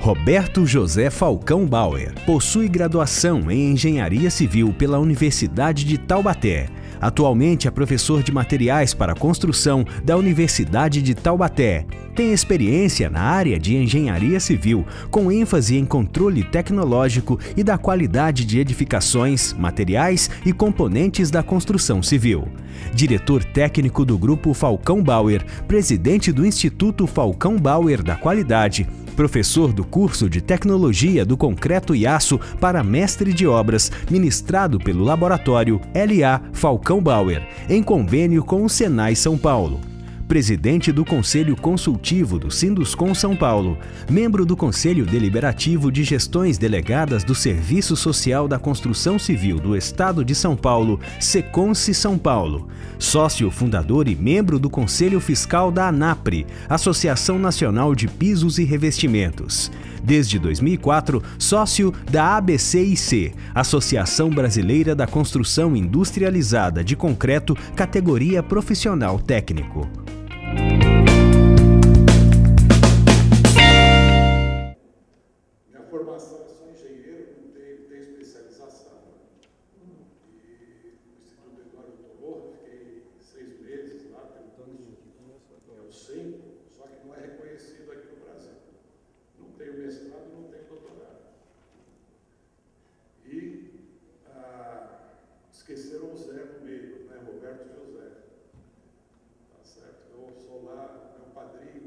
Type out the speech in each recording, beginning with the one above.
Roberto José Falcão Bauer possui graduação em Engenharia Civil pela Universidade de Taubaté. Atualmente é professor de materiais para construção da Universidade de Taubaté. Tem experiência na área de engenharia civil, com ênfase em controle tecnológico e da qualidade de edificações, materiais e componentes da construção civil. Diretor técnico do Grupo Falcão Bauer, presidente do Instituto Falcão Bauer da Qualidade, professor do curso de Tecnologia do Concreto e Aço para Mestre de Obras, ministrado pelo Laboratório LA Falcão Bauer, em convênio com o Senai São Paulo. Presidente do Conselho Consultivo do Sinduscon São Paulo, membro do Conselho Deliberativo de Gestões Delegadas do Serviço Social da Construção Civil do Estado de São Paulo, Seconce São Paulo, sócio fundador e membro do Conselho Fiscal da ANAPRE, Associação Nacional de Pisos e Revestimentos. Desde 2004, sócio da ABCIC, Associação Brasileira da Construção Industrializada de Concreto, categoria profissional técnico. Minha formação é só engenheiro, não tenho especialização. E no Instituto Eduardo Tolorra, fiquei 6 meses lá, tentando que é o SEMPO, só que não é reconhecido aqui no Brasil. Não tenho mestrado, não tenho doutorado. E esqueceram o Zé no meio, né? Roberto José. Tá certo? Eu sou lá, meu padrinho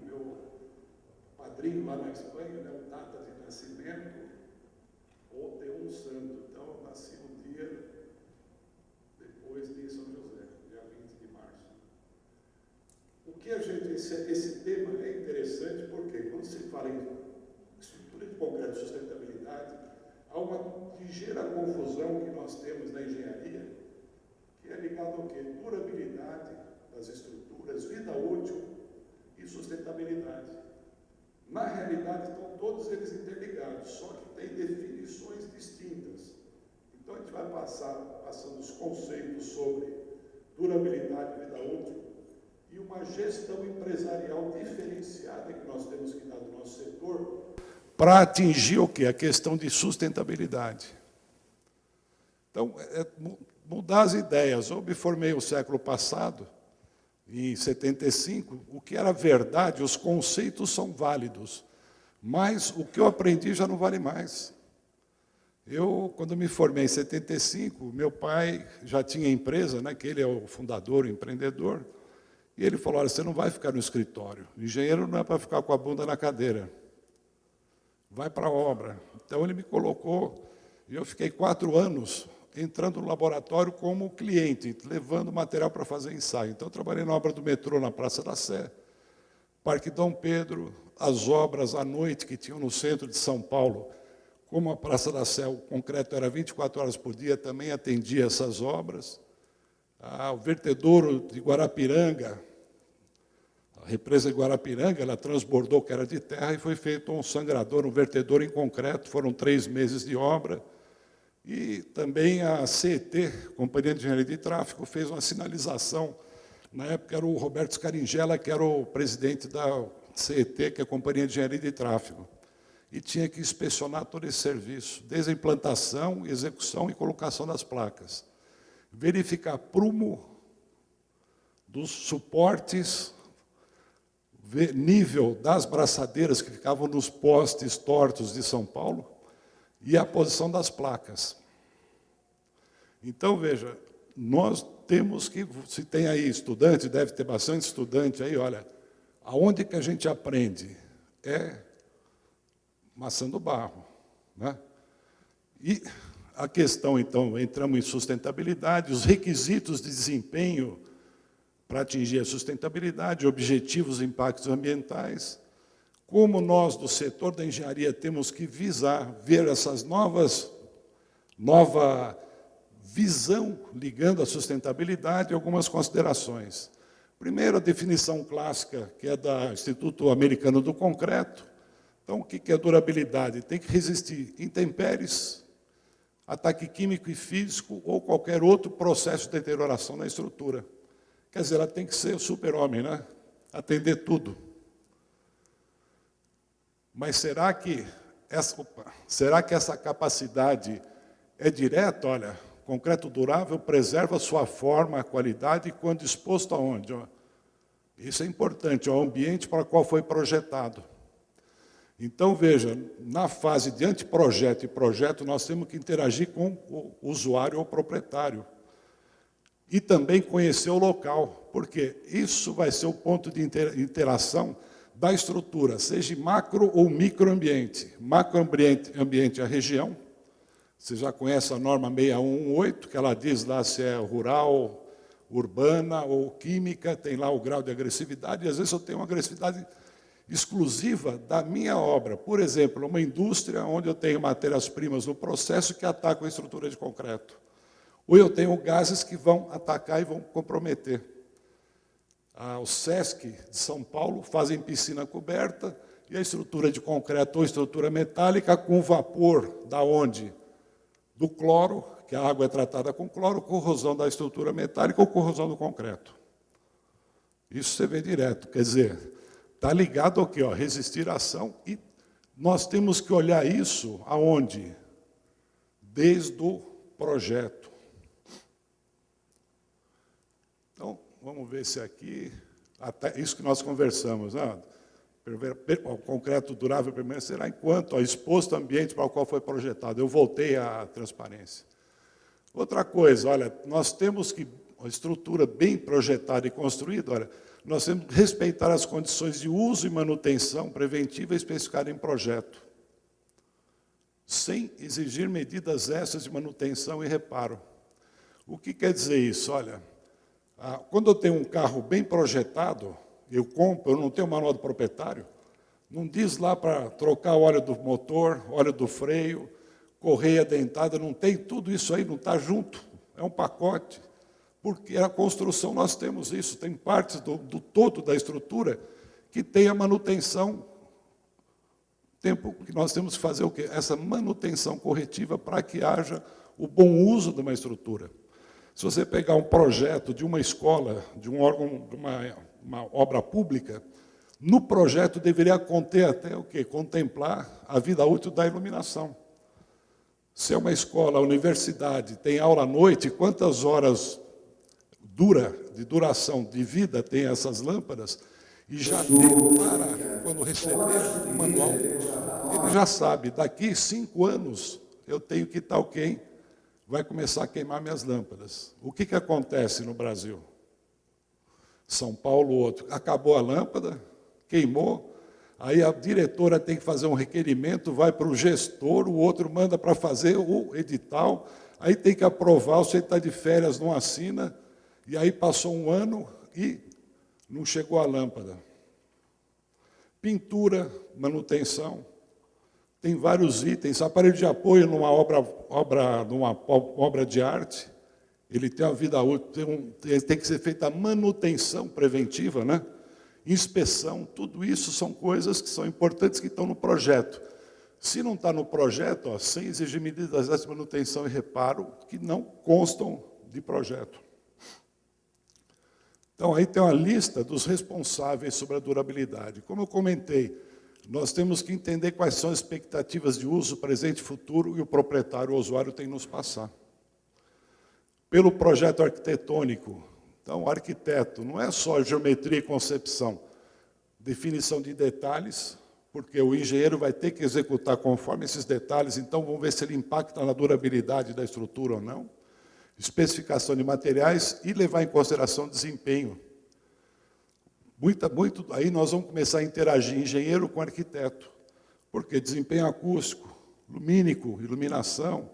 lá na Espanha, né? O data de nascimento, ou deu um santo. Então, eu nasci um dia depois de São José, dia 20 de março. O que a gente, esse tema é interessante porque quando se fala em estrutura de concreto e sustentabilidade, há uma ligeira confusão que nós temos na engenharia, que é ligada ao quê? Durabilidade das estruturas, vida útil e sustentabilidade. Na realidade, estão todos eles interligados, só que tem definições distintas. Então, a gente vai passando os conceitos sobre durabilidade e vida útil e uma gestão empresarial diferenciada que nós temos que dar do nosso setor para atingir o quê? A questão de sustentabilidade. Então, mudar as ideias. Eu me formei no século passado, em 75, o que era verdade, os conceitos são válidos, mas o que eu aprendi já não vale mais. Quando me formei em 75, meu pai já tinha empresa, né, que ele é o fundador, o empreendedor, e ele falou, olha, você não vai ficar no escritório, engenheiro não é para ficar com a bunda na cadeira, vai para a obra. Então ele me colocou, e eu fiquei 4 anos entrando no laboratório como cliente, levando material para fazer ensaio. Então, eu trabalhei na obra do metrô na Praça da Sé, Parque Dom Pedro, as obras à noite que tinham no centro de São Paulo. Como a Praça da Sé, o concreto era 24 horas por dia, também atendia essas obras. O vertedouro de Guarapiranga, a represa de Guarapiranga, ela transbordou que era de terra e foi feito um sangrador, um vertedor em concreto, foram 3 meses de obra. E também a CET, Companhia de Engenharia de Tráfego, fez uma sinalização. Na época era o Roberto Scaringella, que era o presidente da CET, que é a Companhia de Engenharia de Tráfego. E tinha que inspecionar todo esse serviço, desde a implantação, execução e colocação das placas. Verificar prumo dos suportes, ver nível das braçadeiras que ficavam nos postes tortos de São Paulo, e a posição das placas. Então, veja, nós temos que, se tem aí estudante, deve ter bastante estudante aí, olha, aonde que a gente aprende? É maçando barro, né? E a questão, então, entramos em sustentabilidade, os requisitos de desempenho para atingir a sustentabilidade, objetivos e impactos ambientais. Como nós, do setor da engenharia, temos que ver essas nova visão ligando a sustentabilidade e algumas considerações. Primeiro, a definição clássica, que é do Instituto Americano do Concreto. Então, o que é durabilidade? Tem que resistir intempéries, ataque químico e físico ou qualquer outro processo de deterioração na estrutura. Quer dizer, ela tem que ser o super-homem, né? Atender tudo. Mas será que será que essa capacidade é direta? Olha, concreto durável preserva sua forma, a qualidade, quando exposto aonde? Isso é importante, ao ambiente para o qual foi projetado. Então, veja, na fase de anteprojeto e projeto, nós temos que interagir com o usuário ou proprietário. E também conhecer o local, porque isso vai ser o ponto de interação da estrutura, seja macro ou microambiente. Macroambiente é a região. Você já conhece a norma 6118, que ela diz lá se é rural, urbana ou química, tem lá o grau de agressividade, e às vezes eu tenho uma agressividade exclusiva da minha obra. Por exemplo, uma indústria onde eu tenho matérias-primas no processo que atacam a estrutura de concreto. Ou eu tenho gases que vão atacar e vão comprometer. O SESC de São Paulo fazem piscina coberta e a estrutura de concreto ou estrutura metálica com vapor, da onde? Do cloro, que a água é tratada com cloro, corrosão da estrutura metálica ou corrosão do concreto. Isso você vê direto, quer dizer, está ligado ao quê? Resistir à ação, e nós temos que olhar isso aonde? Desde o projeto. Então, vamos ver se aqui, até isso que nós conversamos, né? O concreto durável permanecerá enquanto exposto ao ambiente para o qual foi projetado. Eu voltei à transparência. Outra coisa, olha, nós temos que, a estrutura bem projetada e construída, olha, nós temos que respeitar as condições de uso e manutenção preventiva especificadas em projeto, sem exigir medidas extras de manutenção e reparo. O que quer dizer isso? Olha, quando eu tenho um carro bem projetado, eu compro, eu não tenho manual do proprietário, não diz lá para trocar o óleo do motor, óleo do freio, correia dentada, não tem tudo isso aí, não está junto, é um pacote. Porque a construção nós temos isso, tem partes do todo da estrutura que tem a manutenção, tempo que nós temos que fazer o quê? Essa manutenção corretiva para que haja o bom uso de uma estrutura. Se você pegar um projeto de uma escola, de um órgão, de uma obra pública, no projeto deveria conter até o quê? Contemplar a vida útil da iluminação. Se é uma escola, universidade, tem aula à noite, quantas horas de duração de vida tem essas lâmpadas, e já tem para, quando receber o manual, ele já sabe, daqui 5 anos eu tenho que tal quem vai começar a queimar minhas lâmpadas. O que acontece no Brasil? São Paulo, outro, acabou a lâmpada, queimou, aí a diretora tem que fazer um requerimento, vai para o gestor, o outro manda para fazer o edital, aí tem que aprovar, você está de férias, não assina, e aí passou 1 ano e não chegou a lâmpada. Pintura, manutenção, tem vários itens. Aparelho de apoio numa obra de arte, ele tem uma vida útil, tem que ser feita a manutenção preventiva, né? Inspeção, tudo isso são coisas que são importantes que estão no projeto. Se não está no projeto, sem exigir medidas de manutenção e reparo, que não constam de projeto. Então, aí tem uma lista dos responsáveis sobre a durabilidade. Como eu comentei, nós temos que entender quais são as expectativas de uso presente e futuro e o proprietário, o usuário, tem que nos passar. Pelo projeto arquitetônico, então, o arquiteto não é só geometria e concepção, definição de detalhes, porque o engenheiro vai ter que executar conforme esses detalhes, então vamos ver se ele impacta na durabilidade da estrutura ou não. Especificação de materiais e levar em consideração o desempenho. Aí nós vamos começar a interagir engenheiro com arquiteto, porque desempenho acústico, lumínico, iluminação,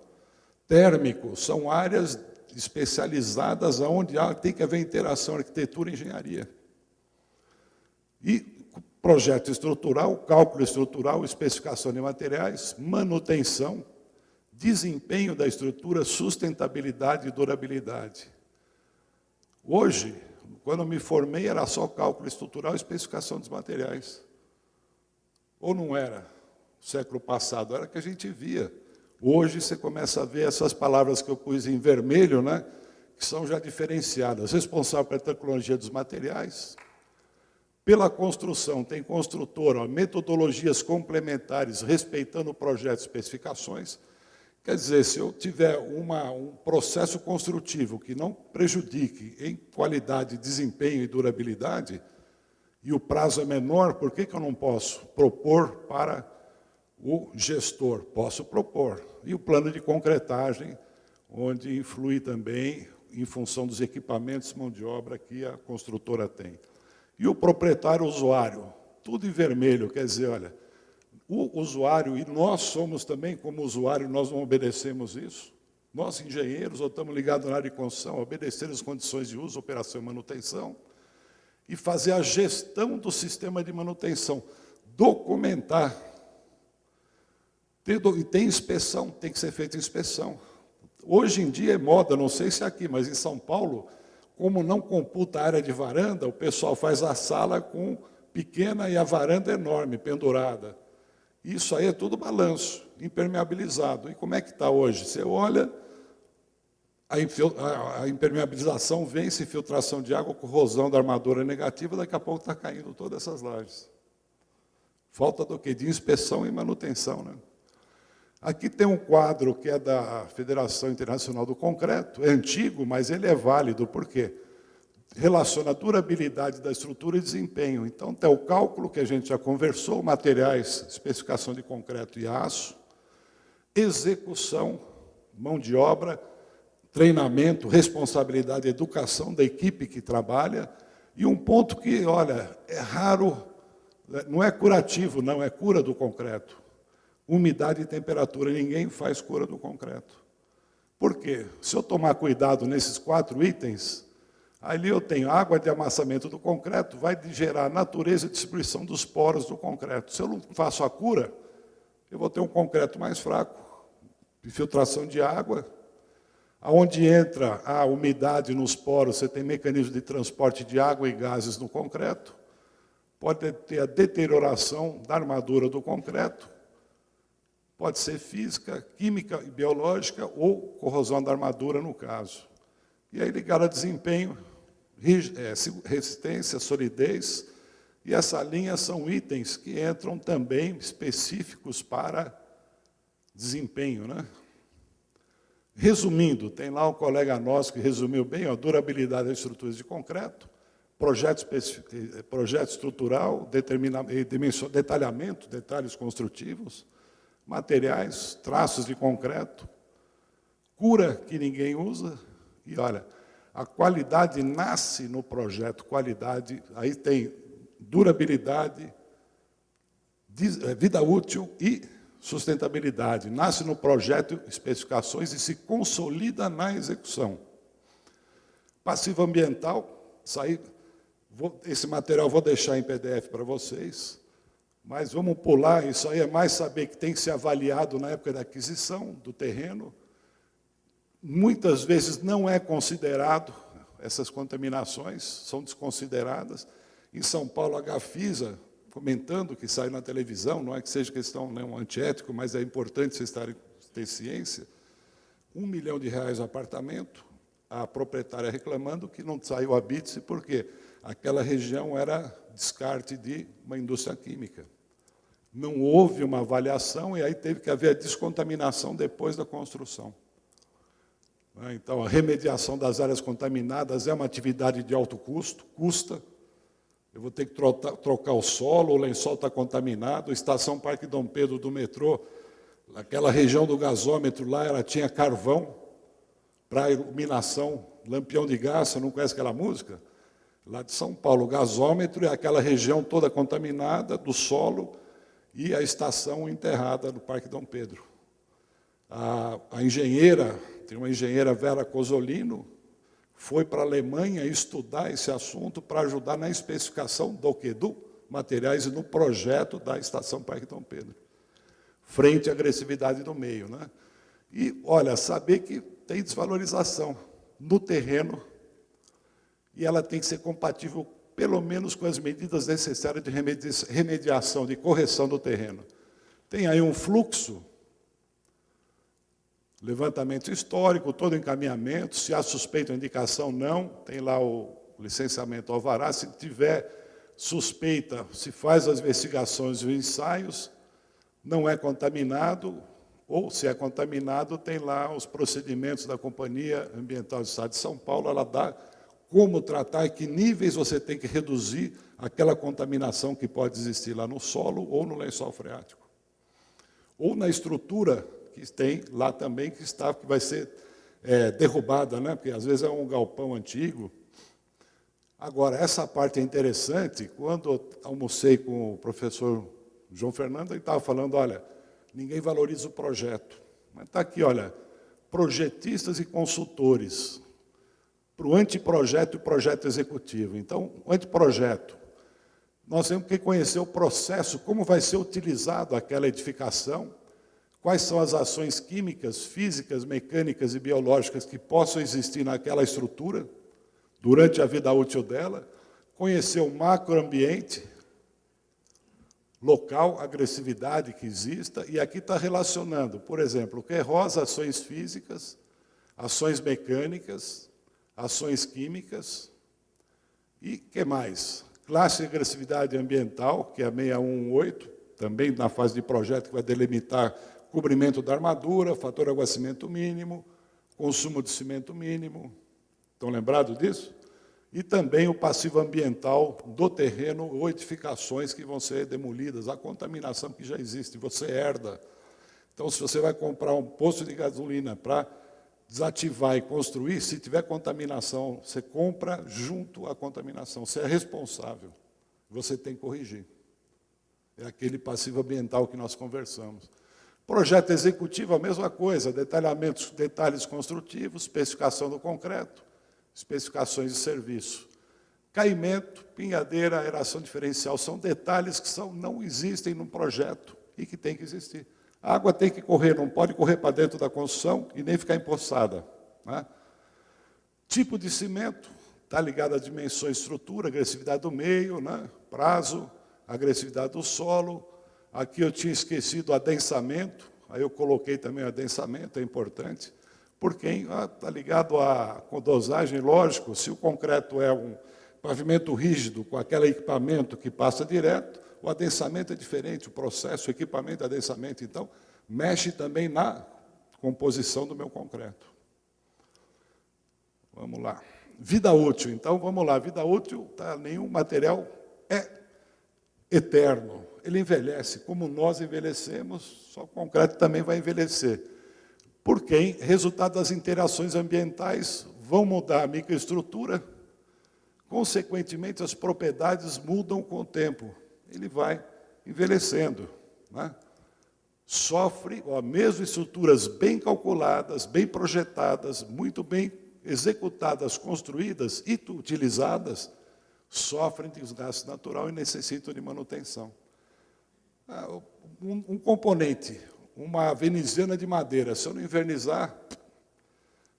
térmico, são áreas especializadas onde tem que haver interação arquitetura e engenharia. E projeto estrutural, cálculo estrutural, especificação de materiais, manutenção, desempenho da estrutura, sustentabilidade e durabilidade. Hoje, quando eu me formei, era só cálculo estrutural e especificação dos materiais. Ou não era? No século passado, era que a gente via. Hoje você começa a ver essas palavras que eu pus em vermelho, né, que são já diferenciadas. Responsável pela tecnologia dos materiais, Pela construção, tem construtor, ó, metodologias complementares, respeitando projetos e especificações. Quer dizer, se eu tiver um processo construtivo que não prejudique em qualidade, desempenho e durabilidade, e o prazo é menor, por que eu não posso propor para o gestor? Posso propor. E o plano de concretagem, onde influi também, em função dos equipamentos, mão de obra que a construtora tem. E o proprietário usuário, tudo em vermelho, quer dizer, olha, o usuário, e nós somos também, como usuário, nós não obedecemos isso. Nós, engenheiros, ou estamos ligados na área de construção, obedecer as condições de uso, operação e manutenção, e fazer a gestão do sistema de manutenção, documentar. E tem inspeção, tem que ser feita inspeção. Hoje em dia é moda, não sei se é aqui, mas em São Paulo, como não computa a área de varanda, o pessoal faz a sala com pequena e a varanda enorme, pendurada. Isso aí é tudo balanço, impermeabilizado. E como é que está hoje? Você olha, a impermeabilização vence, infiltração de água, corrosão da armadura negativa, daqui a pouco está caindo todas essas lajes. Falta do quê? De inspeção e manutenção, né? Aqui tem um quadro que é da Federação Internacional do Concreto, é antigo, mas ele é válido, por quê? Relaciona a durabilidade da estrutura e desempenho. Então, tem o cálculo que a gente já conversou, materiais, especificação de concreto e aço, execução, mão de obra, treinamento, responsabilidade, educação da equipe que trabalha, e um ponto que, olha, é raro, não é curativo, não, é cura do concreto. Umidade e temperatura, ninguém faz cura do concreto. Por quê? Se eu tomar cuidado nesses 4 itens, ali eu tenho água de amassamento do concreto, vai gerar a natureza e distribuição dos poros do concreto. Se eu não faço a cura, eu vou ter um concreto mais fraco, infiltração de água, aonde entra a umidade nos poros, você tem mecanismo de transporte de água e gases no concreto, pode ter a deterioração da armadura do concreto, pode ser física, química e biológica ou corrosão da armadura, no caso. E aí ligado a desempenho, resistência, solidez, e essa linha são itens que entram também específicos para desempenho, né? Resumindo, tem lá um colega nosso que resumiu bem a durabilidade das estruturas de concreto, projeto estrutural, detalhamento, detalhes construtivos, materiais, traços de concreto, cura que ninguém usa, e olha, a qualidade nasce no projeto, qualidade, aí tem durabilidade, vida útil e sustentabilidade. Nasce no projeto, especificações e se consolida na execução. Passivo ambiental, esse material eu vou deixar em PDF para vocês, mas vamos pular, isso aí é mais saber que tem que ser avaliado na época da aquisição do terreno. Muitas vezes não é considerado, essas contaminações são desconsideradas. Em São Paulo, a Gafisa, comentando, que sai na televisão, não é que seja questão não, antiético, mas é importante vocês ter ciência, R$1 milhão o apartamento, a proprietária reclamando que não saiu a BITS, porque aquela região era descarte de uma indústria química. Não houve uma avaliação e aí teve que haver a descontaminação depois da construção. Então, a remediação das áreas contaminadas é uma atividade de alto custo, custa. Eu vou ter que trocar o solo, o lençol está contaminado, a estação Parque Dom Pedro do metrô, aquela região do gasômetro lá, ela tinha carvão para iluminação, lampião de gás, você não conhece aquela música? Lá de São Paulo, o gasômetro é aquela região toda contaminada do solo e a estação enterrada no Parque Dom Pedro. A engenheira, tem uma engenheira Vera Cosolino, foi para a Alemanha estudar esse assunto para ajudar na especificação do quê? Do materiais e no projeto da estação Parque Dom Pedro, frente à agressividade do meio, né? E, olha, saber que tem desvalorização no terreno e ela tem que ser compatível, pelo menos, com as medidas necessárias de remediação, de correção do terreno. Tem aí um fluxo, levantamento histórico, todo encaminhamento, se há suspeita ou indicação, não, tem lá o licenciamento alvará, se tiver suspeita, se faz as investigações e os ensaios, não é contaminado, ou se é contaminado, tem lá os procedimentos da Companhia Ambiental do Estado de São Paulo, ela dá como tratar, que níveis você tem que reduzir aquela contaminação que pode existir lá no solo ou no lençol freático. Ou na estrutura que tem lá também, que vai ser derrubada, né? Porque às vezes é um galpão antigo. Agora, essa parte é interessante. Quando eu almocei com o professor João Fernando, ele estava falando, olha, ninguém valoriza o projeto. Mas está aqui, olha, projetistas e consultores, para o anteprojeto e o projeto executivo. Então, o anteprojeto, nós temos que conhecer o processo, como vai ser utilizado aquela edificação, quais são as ações químicas, físicas, mecânicas e biológicas que possam existir naquela estrutura durante a vida útil dela, conhecer o macroambiente, local, agressividade que exista, e aqui está relacionando, por exemplo, o que é rosa, ações físicas, ações mecânicas, ações químicas, e o que mais? Classe de agressividade ambiental, que é a 6118, também na fase de projeto, que vai delimitar cobrimento da armadura, fator de aguacimento mínimo, consumo de cimento mínimo. Estão lembrados disso? E também o passivo ambiental do terreno ou edificações que vão ser demolidas, a contaminação que já existe, você herda. Então, se você vai comprar um posto de gasolina para desativar e construir, se tiver contaminação, você compra junto à contaminação. Você é responsável. Você tem que corrigir. É aquele passivo ambiental que nós conversamos. Projeto executivo, a mesma coisa, detalhamentos, detalhes construtivos, especificação do concreto, especificações de serviço. Caimento, pinhadeira, aeração diferencial, são detalhes que não existem no projeto e que tem que existir. A água tem que correr, não pode correr para dentro da construção e nem ficar empoçada, né? Tipo de cimento, está ligado a dimensões, estrutura, agressividade do meio, né? Prazo, agressividade do solo. Aqui eu tinha esquecido o adensamento, aí eu coloquei também o adensamento, é importante, porque está ligado com dosagem, lógico, se o concreto é um pavimento rígido, com aquele equipamento que passa direto, o adensamento é diferente, o processo, o equipamento de adensamento, então, mexe também na composição do meu concreto. Vamos lá. Vida útil, então, vamos lá. Vida útil, nenhum material é eterno. Ele envelhece, como nós envelhecemos, só o concreto também vai envelhecer. Porque, resultado das interações ambientais, vão mudar a microestrutura, consequentemente, as propriedades mudam com o tempo. Ele vai envelhecendo, né? Sofre, mesmo estruturas bem calculadas, bem projetadas, muito bem executadas, construídas e utilizadas, sofrem desgaste natural e necessitam de manutenção. Um componente, uma veneziana de madeira, se eu não invernizar,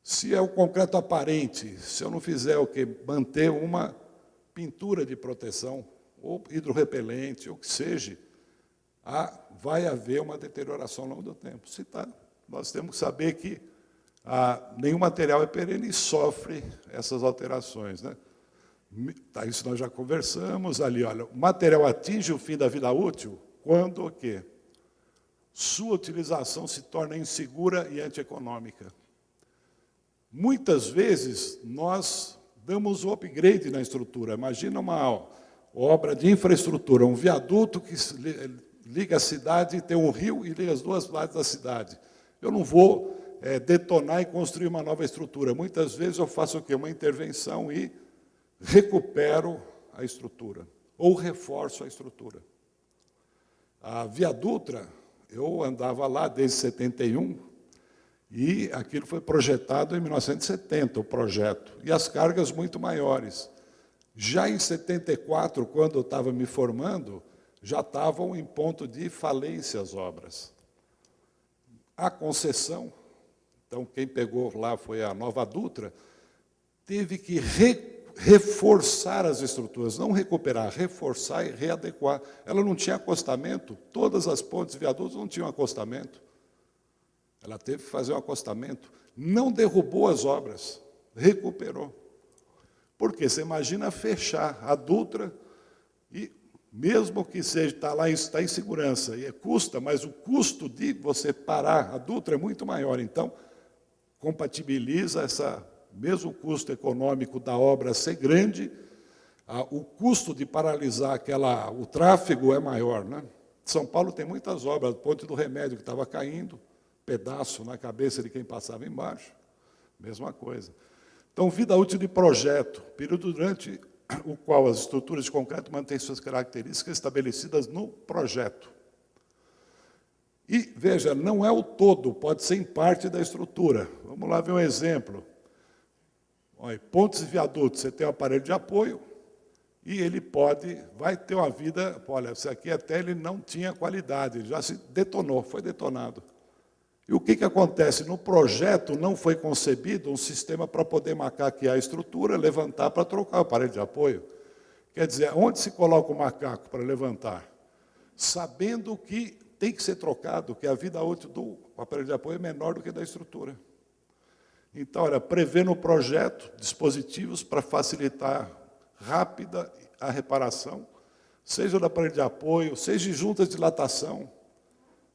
se é o concreto aparente, se eu não fizer o quê? Manter uma pintura de proteção, ou hidrorrepelente, ou o que seja, vai haver uma deterioração ao longo do tempo. Nós temos que saber que nenhum material é perene e sofre essas alterações, né? Isso nós já conversamos ali. Olha, o material atinge o fim da vida útil quando o quê? Sua utilização se torna insegura e antieconômica. Muitas vezes, nós damos o upgrade na estrutura. Imagina uma obra de infraestrutura, um viaduto que liga a cidade, tem um rio e liga as duas lados da cidade. Eu não vou detonar e construir uma nova estrutura. Muitas vezes eu faço o quê? Uma intervenção e recupero a estrutura, ou reforço a estrutura. A Via Dutra, eu andava lá desde 71, e aquilo foi projetado em 1970, o projeto, e as cargas muito maiores. Já em 74, quando eu estava me formando, já estavam em ponto de falência as obras. A concessão, então quem pegou lá foi a Nova Dutra, teve que reforçar as estruturas, não recuperar, reforçar e readequar. Ela não tinha acostamento, todas as pontes e viadutos não tinham acostamento. Ela teve que fazer um acostamento, não derrubou as obras, recuperou. Por quê? Você imagina fechar a Dutra E mesmo que está lá, está em segurança, e custa, mas o custo de você parar a Dutra é muito maior. Então, compatibiliza mesmo o custo econômico da obra ser grande, o custo de paralisar o tráfego é maior, né? São Paulo tem muitas obras, o Ponte do Remédio que estava caindo, pedaço na cabeça de quem passava embaixo, mesma coisa. Então, vida útil de projeto, período durante o qual as estruturas de concreto mantêm suas características estabelecidas no projeto. E, veja, não é o todo, pode ser em parte da estrutura. Vamos lá ver um exemplo. Olha, pontes e viadutos, você tem um aparelho de apoio, e ele vai ter uma vida, olha, esse aqui até ele não tinha qualidade, ele já se detonou, foi detonado. E o que acontece? No projeto não foi concebido um sistema para poder macaquear a estrutura, levantar para trocar o aparelho de apoio. Quer dizer, onde se coloca o macaco para levantar? Sabendo que tem que ser trocado, que a vida útil do aparelho de apoio é menor do que da estrutura. Então, olha, prever no projeto dispositivos para facilitar rápida a reparação, seja do aparelho de apoio, seja de juntas de dilatação.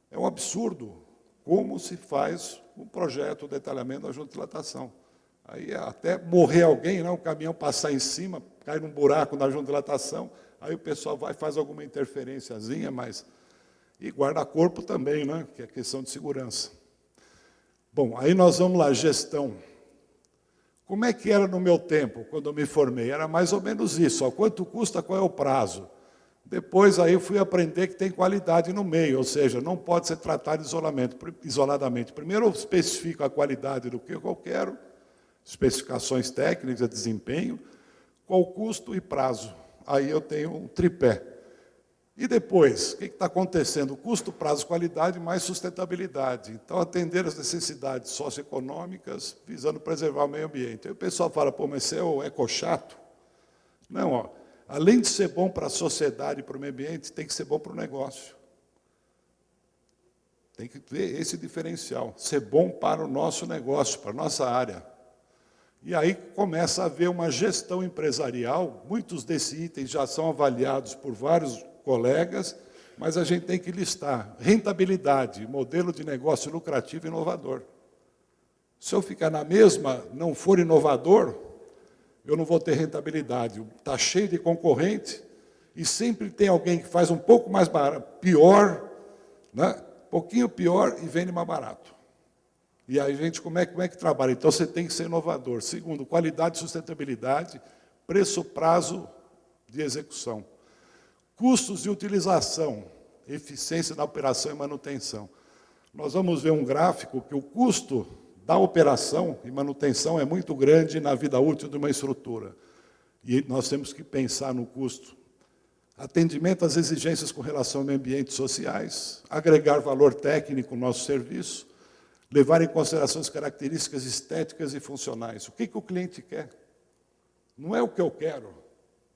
É um absurdo como se faz um projeto, o detalhamento da junta de dilatação. Aí até morrer alguém, né, o caminhão passar em cima, cai num buraco na junta de dilatação, aí o pessoal vai e faz alguma interferênciazinha, mas... E guarda-corpo também, né, que é questão de segurança. Bom, aí nós vamos lá, gestão. Como é que era no meu tempo, quando eu me formei? Era mais ou menos isso, ó, quanto custa, qual é o prazo? Depois aí eu fui aprender que tem qualidade no meio, ou seja, não pode ser tratado isoladamente. Primeiro eu especifico a qualidade do que eu quero, especificações técnicas, desempenho, qual o custo e prazo. Aí eu tenho um tripé. E depois, o que está acontecendo? Custo, prazo, qualidade, mais sustentabilidade. Então, atender as necessidades socioeconômicas, visando preservar o meio ambiente. Aí o pessoal fala, pô, mas você é o ecochato? Não, ó, além de ser bom para a sociedade e para o meio ambiente, tem que ser bom para o negócio. Tem que ter esse diferencial, ser bom para o nosso negócio, para a nossa área. E aí começa a haver uma gestão empresarial, muitos desses itens já são avaliados por vários colegas, mas a gente tem que listar rentabilidade, modelo de negócio lucrativo e inovador. Se eu ficar na mesma, não for inovador, eu não vou ter rentabilidade. Está cheio de concorrente e sempre tem alguém que faz um pouco mais barato, pior, né? Pouquinho pior e vende mais barato. E aí, gente, como é que trabalha? Então, você tem que ser inovador. Segundo, qualidade e sustentabilidade, preço, prazo de execução. Custos de utilização, eficiência na operação e manutenção. Nós vamos ver um gráfico que o custo da operação e manutenção é muito grande na vida útil de uma estrutura. E nós temos que pensar no custo. Atendimento às exigências com relação ao meio ambiente e sociais, agregar valor técnico no nosso serviço, levar em consideração as características estéticas e funcionais. O que o cliente quer? Não é o que eu quero.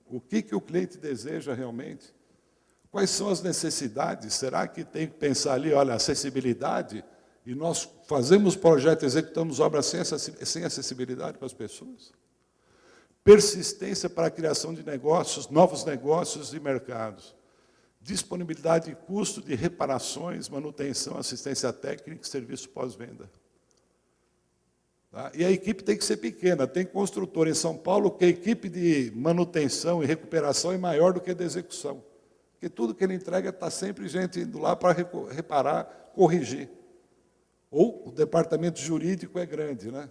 O que o cliente deseja realmente? Quais são as necessidades? Será que tem que pensar ali, olha, acessibilidade? E nós fazemos projetos, executamos obras sem acessibilidade para as pessoas? Persistência para a criação de negócios, novos negócios e mercados. Disponibilidade e custo de reparações, manutenção, assistência técnica e serviço pós-venda. Tá? E a equipe tem que ser pequena. Tem construtor em São Paulo que a equipe de manutenção e recuperação é maior do que a de execução. Porque tudo que ele entrega está sempre gente indo lá para reparar, corrigir. Ou o departamento jurídico é grande, né?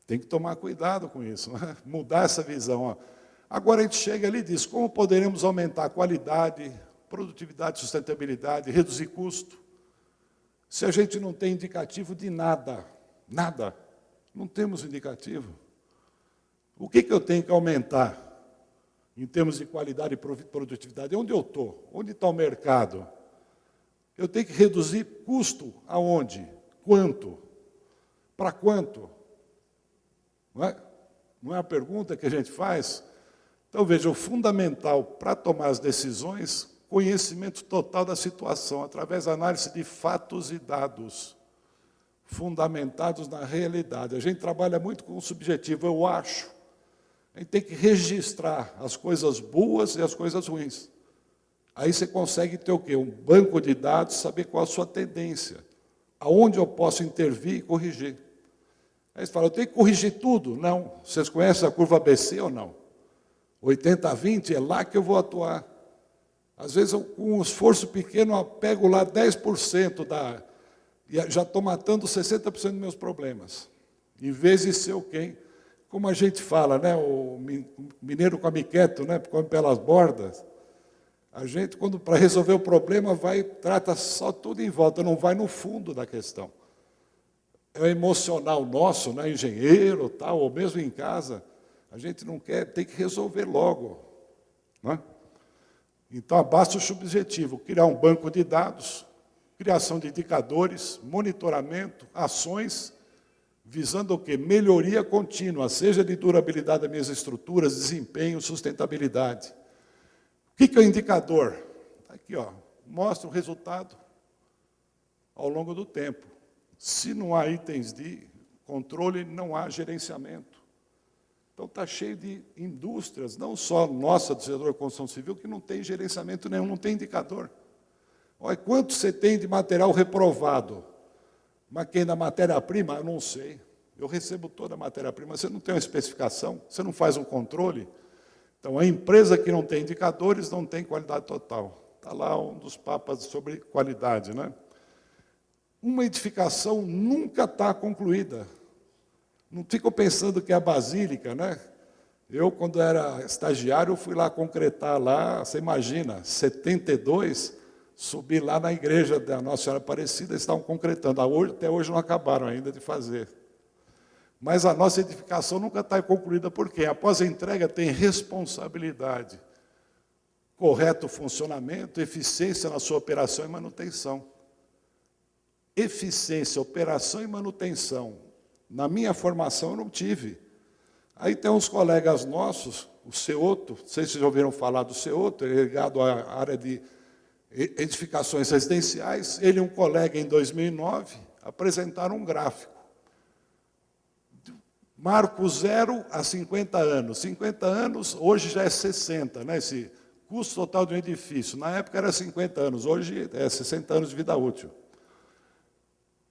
Tem que tomar cuidado com isso, né? Mudar essa visão. Ó. Agora a gente chega ali e diz, como poderemos aumentar a qualidade, produtividade, sustentabilidade, reduzir custo, se a gente não tem indicativo de nada, nada, não temos indicativo. O que eu tenho que aumentar em termos de qualidade e produtividade? Onde eu estou? Onde está o mercado? Eu tenho que reduzir custo aonde? Quanto? Para quanto? Não é a pergunta que a gente faz? Então, veja, o fundamental para tomar as decisões, conhecimento total da situação, através da análise de fatos e dados, fundamentados na realidade. A gente trabalha muito com o subjetivo, eu acho. A gente tem que registrar as coisas boas e as coisas ruins. Aí você consegue ter o quê? Um banco de dados, saber qual a sua tendência, aonde eu posso intervir e corrigir. Aí você fala, eu tenho que corrigir tudo? Não. Vocês conhecem a curva ABC ou não? 80-20 é lá que eu vou atuar. Às vezes, com um esforço pequeno, eu pego lá 10% e já estou matando 60% dos meus problemas. Em vez de ser o quem? Como a gente fala, né? O mineiro come quieto, né? Come pelas bordas. A gente, para resolver o problema, trata só tudo em volta, não vai no fundo da questão. É o emocional nosso, né? Engenheiro, tal, ou mesmo em casa, a gente não quer, tem que resolver logo. Né? Então, basta o subjetivo, criar um banco de dados, criação de indicadores, monitoramento, ações, visando o quê? Melhoria contínua, seja de durabilidade das minhas estruturas, desempenho, sustentabilidade. O que é o indicador? Aqui, ó, mostra o resultado ao longo do tempo. Se não há itens de controle, não há gerenciamento. Então, está cheio de indústrias, não só nossa, do setor da construção civil, que não tem gerenciamento nenhum, não tem indicador. Olha, quanto você tem de material reprovado? Mas quem da matéria-prima, eu não sei. Eu recebo toda a matéria-prima, você não tem uma especificação, você não faz um controle. Então, a empresa que não tem indicadores não tem qualidade total. Está lá um dos papas sobre qualidade, né? Uma edificação nunca está concluída. Não fico pensando que é a basílica, né? Eu, quando era estagiário, fui lá concretar lá, você imagina, 72, subi lá na igreja da Nossa Senhora Aparecida, eles estavam concretando. Até hoje não acabaram ainda de fazer. Mas a nossa edificação nunca está concluída, porque após a entrega tem responsabilidade, correto funcionamento, eficiência na sua operação e manutenção. Eficiência, operação e manutenção. Na minha formação eu não tive. Aí tem uns colegas nossos, o Ceoto, não sei se vocês já ouviram falar do Ceoto, ele é ligado à área de edificações residenciais. Ele e um colega, em 2009, apresentaram um gráfico. Marco 0 a 50 anos. 50 anos, hoje já é 60, né? Esse custo total de um edifício. Na época era 50 anos, hoje é 60 anos de vida útil.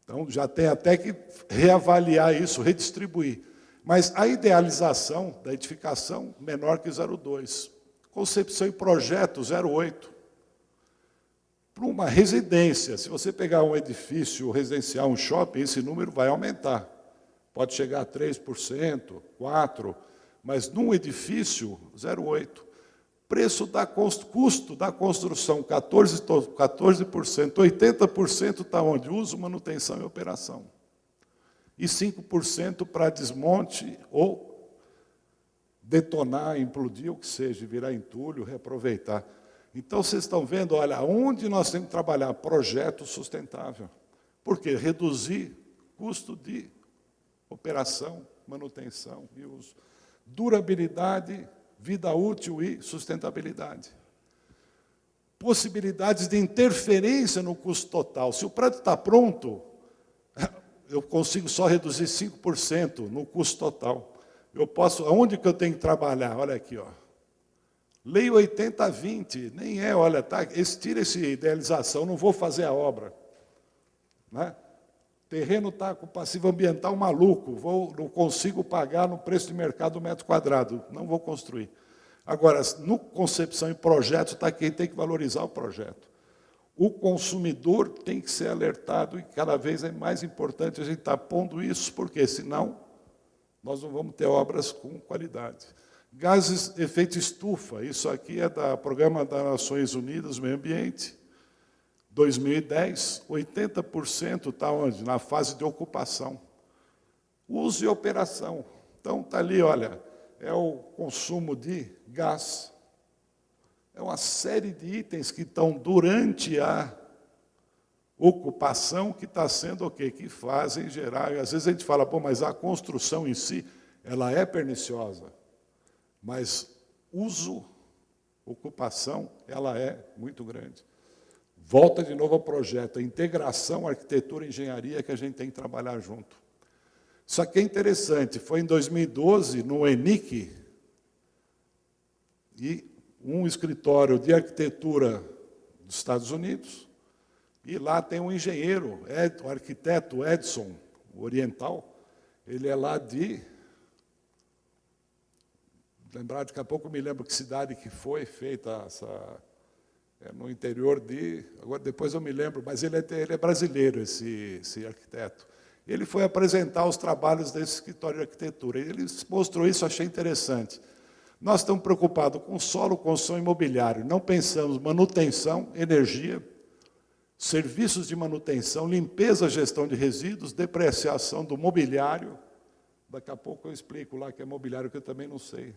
Então, já tem até que reavaliar isso, redistribuir. Mas a idealização da edificação, menor que 0,2. Concepção e projeto, 0,8. Para uma residência, se você pegar um edifício residencial, um shopping, esse número vai aumentar. Pode chegar a 3%, 4%, mas num edifício, 0,8%. Custo da construção, 14%, 80% está onde? Uso, manutenção e operação. E 5% para desmonte ou detonar, implodir, o que seja, virar entulho, reaproveitar. Então, vocês estão vendo, olha, onde nós temos que trabalhar? Projeto sustentável. Por quê? Reduzir custo de operação, manutenção e uso. Durabilidade, vida útil e sustentabilidade. Possibilidades de interferência no custo total. Se o prédio está pronto, eu consigo só reduzir 5% no custo total. Eu posso, aonde que eu tenho que trabalhar? Olha aqui, ó. Lei 80-20, nem é, olha, tá, tira essa idealização, não vou fazer a obra. Né? Terreno está com passivo ambiental maluco, não consigo pagar no preço de mercado do metro quadrado, não vou construir. Agora, no concepção e projeto, está quem tem que valorizar o projeto. O consumidor tem que ser alertado e cada vez é mais importante a gente estar pondo isso, porque senão nós não vamos ter obras com qualidade. Gases de efeito estufa, isso aqui é do Programa das Nações Unidas do Meio Ambiente, 2010, 80% está onde? Na fase de ocupação. Uso e operação. Então, está ali, olha, é o consumo de gás. É uma série de itens que estão durante a ocupação que está sendo o quê? Que fazem gerar. Às vezes a gente fala, pô, mas a construção em si, ela é perniciosa. Mas uso, ocupação, ela é muito grande. Volta de novo ao projeto, a integração, arquitetura e engenharia que a gente tem que trabalhar junto. Isso aqui é interessante, foi em 2012, no ENIC, e um escritório de arquitetura dos Estados Unidos, e lá tem um engenheiro, o arquiteto Edson, o oriental, ele é lá de... Lembrar, daqui a pouco eu me lembro que cidade que foi feita essa... no interior de... Agora, depois eu me lembro, mas ele é brasileiro, esse arquiteto. Ele foi apresentar os trabalhos desse escritório de arquitetura. Ele mostrou isso, achei interessante. Nós estamos preocupados com solo, construção imobiliário. Não pensamos manutenção, energia, serviços de manutenção, limpeza, gestão de resíduos, depreciação do mobiliário. Daqui a pouco eu explico lá que é mobiliário, que eu também não sei.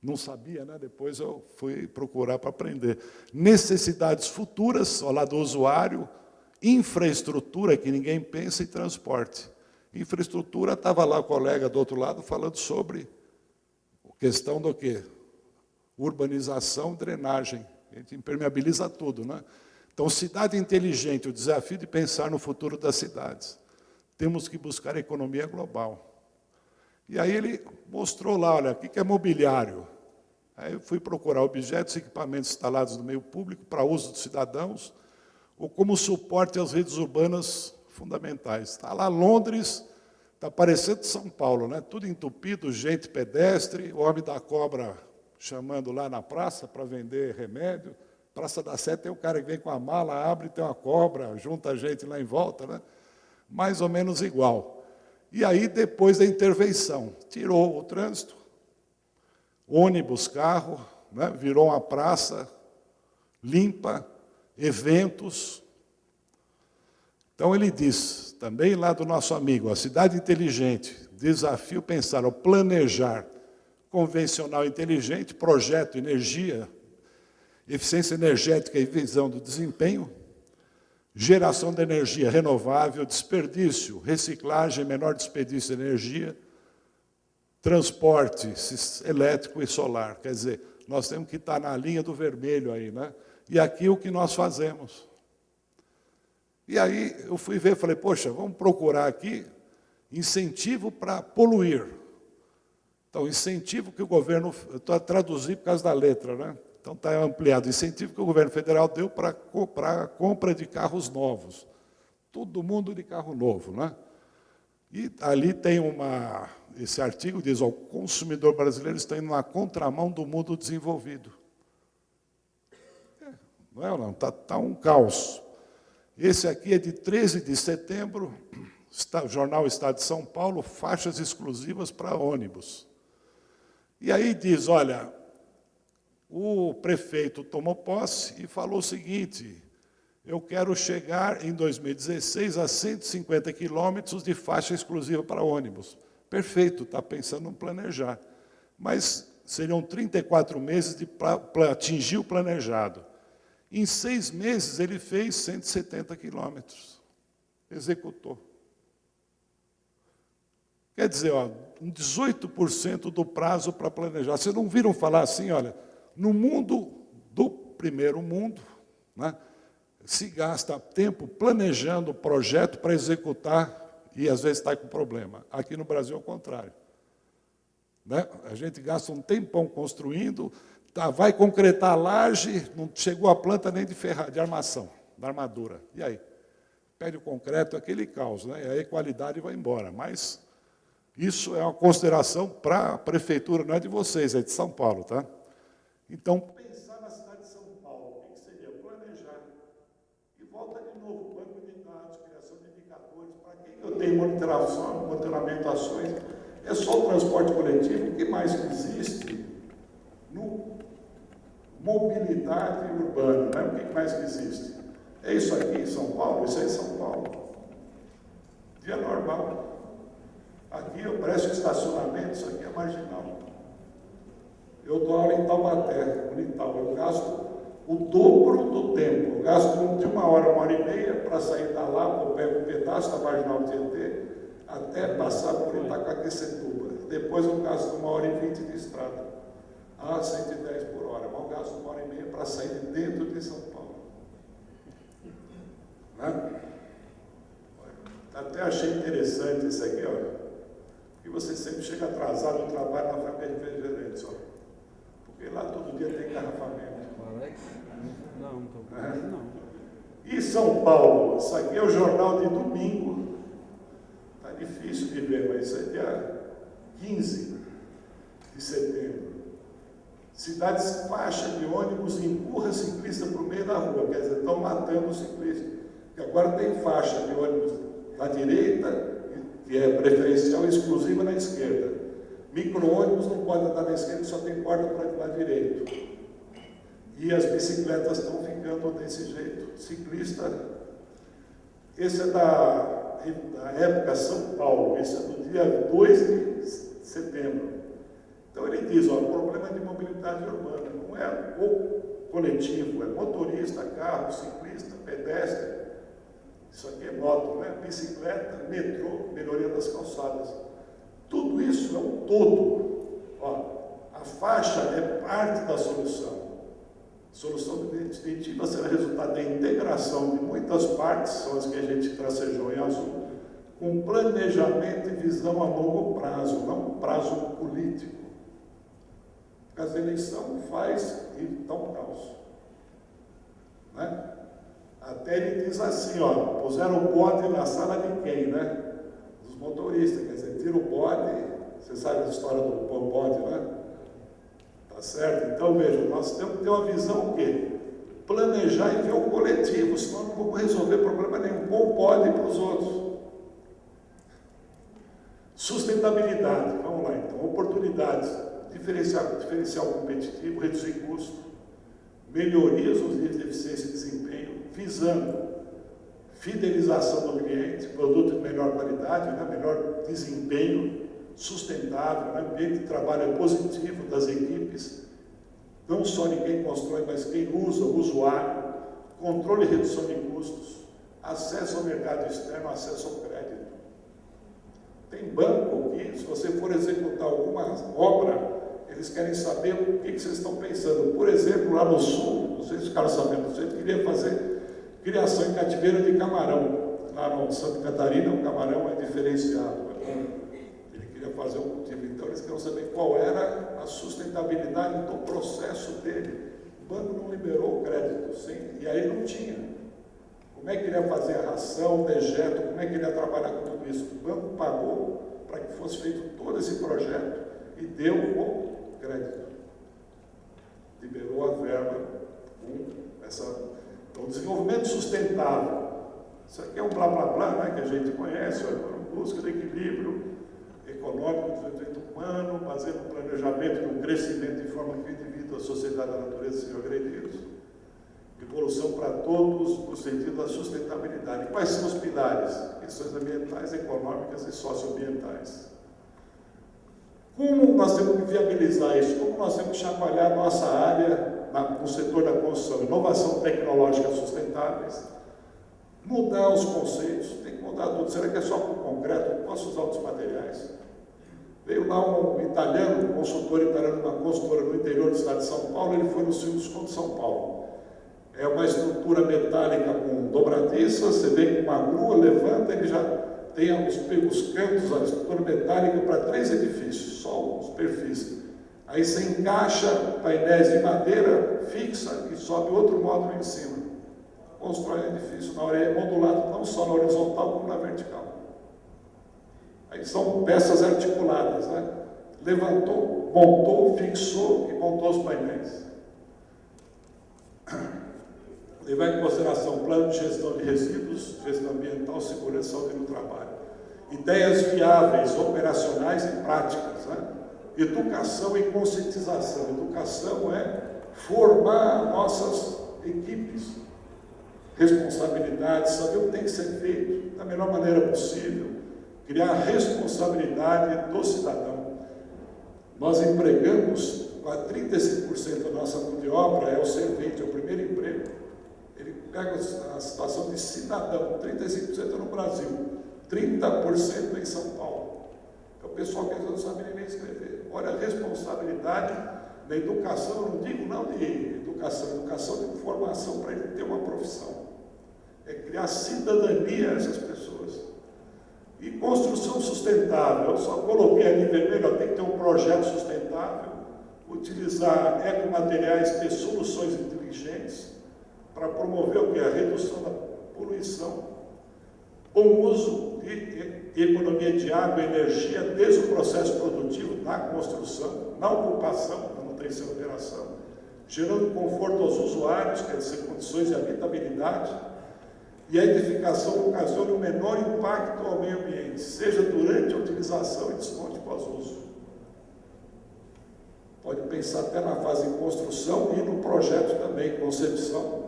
Não sabia, né? Depois eu fui procurar para aprender. Necessidades futuras, ao lado do usuário, infraestrutura, que ninguém pensa, e transporte. Infraestrutura, estava lá o colega do outro lado falando sobre questão do quê? Urbanização, drenagem. A gente impermeabiliza tudo, né? Então, cidade inteligente, o desafio de pensar no futuro das cidades. Temos que buscar a economia global. E aí ele mostrou lá, olha, o que é mobiliário? Aí eu fui procurar objetos e equipamentos instalados no meio público para uso dos cidadãos ou como suporte às redes urbanas fundamentais. Está lá Londres, está parecendo São Paulo, né? Tudo entupido, gente pedestre, o homem da cobra chamando lá na praça para vender remédio. Praça da Sé tem o cara que vem com a mala, abre, tem uma cobra, junta a gente lá em volta, né? Mais ou menos igual. E aí, depois da intervenção, tirou o trânsito, ônibus, carro, né? Virou uma praça limpa, eventos. Então, ele diz, também lá do nosso amigo, a cidade inteligente, desafio pensar ao planejar convencional inteligente, projeto, energia, eficiência energética e visão do desempenho, geração de energia renovável, desperdício, reciclagem, menor desperdício de energia, transporte elétrico e solar. Quer dizer, nós temos que estar na linha do vermelho aí, né? E aqui o que nós fazemos. E aí eu fui ver, falei, poxa, vamos procurar aqui incentivo para poluir. Então, incentivo que o governo... Eu estou a traduzir por causa da letra, né? Então, está ampliado. Incentivo que o governo federal deu para a compra de carros novos. Todo mundo de carro novo, né? E ali tem esse artigo diz, ó, o consumidor brasileiro está indo na contramão do mundo desenvolvido. Não é ou não? Está um caos. Esse aqui é de 13 de setembro, Jornal Estado de São Paulo, faixas exclusivas para ônibus. E aí diz, olha, o prefeito tomou posse e falou o seguinte, eu quero chegar em 2016 a 150 quilômetros de faixa exclusiva para ônibus. Perfeito, está pensando em planejar. Mas seriam 34 meses para atingir o planejado. Em 6 meses, ele fez 170 quilômetros. Executou. Quer dizer, ó, 18% do prazo para planejar. Vocês não viram falar assim, olha, no mundo do primeiro mundo, né, se gasta tempo planejando o projeto para executar e, às vezes, está com problema. Aqui no Brasil é o contrário. Né? A gente gasta um tempão construindo, vai concretar a laje, não chegou a planta nem de armação, da armadura. E aí? Pede o concreto, aquele caos, né? E aí a qualidade vai embora. Mas isso é uma consideração para a prefeitura, não é de vocês, é de São Paulo, tá? Então, pensar na cidade de São Paulo, o que seria? Planejar. E volta de novo, banco de dados, criação de indicadores, para quem eu tenho monitoramento, ações, é só o transporte coletivo, o que mais que existe? Mobilidade urbana, né? O que mais que existe? É isso aqui em São Paulo? Isso aí em São Paulo. Dia normal. Aqui eu presto estacionamento, isso aqui é marginal. Eu dou aula em Taubaté, Unital. Eu gasto o dobro do tempo. Eu gasto de 1 hora e meia para sair da Lapa, eu pego um pedaço da marginal do Tietê, até passar por Itaquaquecetuba. Depois eu gasto 1h20 de estrada. A 110 por hora, mas eu gasto 1h30 para sair de dentro de São Paulo. Né? Até achei interessante isso aqui, olha, que você sempre chega atrasado no trabalho na família de refrigerantes, ó. Porque lá todo dia tem engarrafamento. Alex? Não, estou com não. E São Paulo, isso aqui é o jornal de domingo. Está difícil de ver, mas isso é dia 15 de setembro. Cidades faixa de ônibus empurra ciclista para o meio da rua, quer dizer, estão matando o ciclista. E agora tem faixa de ônibus na direita, que é preferencial e exclusiva na esquerda. Micro-ônibus não pode andar na esquerda, só tem porta para o lado direito. E as bicicletas estão ficando desse jeito. Ciclista, esse é da época São Paulo, esse é do dia 2 de setembro. Então ele diz, ó, o problema de mobilidade urbana não é o coletivo, é motorista, carro, ciclista, pedestre, isso aqui é moto, né? Bicicleta, metrô, melhoria das calçadas. Tudo isso é um todo. Ó, a faixa é parte da solução. A solução definitiva será resultado da integração de muitas partes, são as que a gente tracejou em azul, com planejamento e visão a longo prazo, não prazo político. Porque as eleições faz e dá um caos. Né? Até ele diz assim, ó, puseram o bode na sala de quem, né? Dos motoristas, quer dizer, tira o bode, você sabe a história do bode, né? Tá certo? Então, veja, nós temos que ter uma visão o quê? Planejar e ver o coletivo, senão não vamos resolver problema nenhum. Ou pode para os outros. Sustentabilidade, vamos lá então. Oportunidades, diferencial competitivo, reduzir custo, melhorias nos níveis de eficiência e desempenho, visando fidelização do cliente, produto de melhor qualidade, né? Melhor desempenho, sustentável, né? Ambiente de trabalho positivo das equipes, não só de quem constrói, mas quem usa, o usuário, controle e redução de custos, acesso ao mercado externo, acesso ao crédito. Tem banco que, se você for executar alguma obra, eles querem saber o que vocês estão pensando. Por exemplo, lá no sul, vocês ficaram sabendo, você queria fazer criação em cativeiro de camarão. Lá no Santa Catarina, o camarão é diferenciado. Ele queria fazer um cultivo. Então, eles queriam saber qual era a sustentabilidade do processo dele. O banco não liberou o crédito, sim, e aí não tinha. Como é que ele ia fazer a ração, o dejeto, como é que ele ia trabalhar com tudo isso? O banco pagou para que fosse feito todo esse projeto e deu o crédito. Liberou a verba com essa... Então, desenvolvimento sustentável. Isso aqui é um blá blá blá, né, que a gente conhece, busca de equilíbrio econômico, desenvolvimento humano, baseado no planejamento de um crescimento de forma que o indivíduo, a sociedade e a natureza sejam agredidos. Evolução para todos no sentido da sustentabilidade. Quais são os pilares? Questões ambientais, econômicas e socioambientais. Como nós temos que viabilizar isso? Como nós temos que chacoalhar nossa área no setor da construção? Inovação tecnológica sustentáveis, mudar os conceitos, tem que mudar tudo. Será que é só com concreto? Eu posso usar outros materiais? Veio lá um italiano, um consultor italiano, uma consultora no interior do estado de São Paulo, ele foi no Silvio de São Paulo. É uma estrutura metálica com dobradiça, você vem com uma grua, levanta, ele já tem os cantos, a estrutura metálica para 3 edifícios, só os perfis. Aí você encaixa painéis de madeira fixa e sobe outro módulo em cima. Constrói um edifício na orelha, modulado não só na horizontal como na vertical. Aí são peças articuladas, né? Levantou, montou, fixou e montou os painéis. Levar em consideração plano de gestão de resíduos, gestão ambiental, segurança e saúde no trabalho. Ideias viáveis, operacionais e práticas, né? Educação e conscientização. Educação é formar nossas equipes, responsabilidade, saber o que tem que ser feito da melhor maneira possível, criar a responsabilidade do cidadão. Nós empregamos, 35% da nossa mão de obra é o servente, é o primeiro emprego. Ele pega a situação de cidadão, 35% no Brasil, 30% em São Paulo. É o pessoal que não sabe nem escrever. Olha a responsabilidade da educação, eu não digo não de educação de formação para ele ter uma profissão. É criar cidadania a essas pessoas. E construção sustentável, eu só coloquei ali vermelho, tem que ter um projeto sustentável, utilizar ecomateriais, ter soluções inteligentes para promover o que? A redução da poluição, bom uso e economia de água e energia desde o processo produtivo, na construção, na ocupação, manutenção e operação, gerando conforto aos usuários, quer dizer, condições de habitabilidade, e a edificação ocasiona um menor impacto ao meio ambiente, seja durante a utilização e desmonte pós-uso. Pode pensar até na fase de construção e no projeto também, concepção,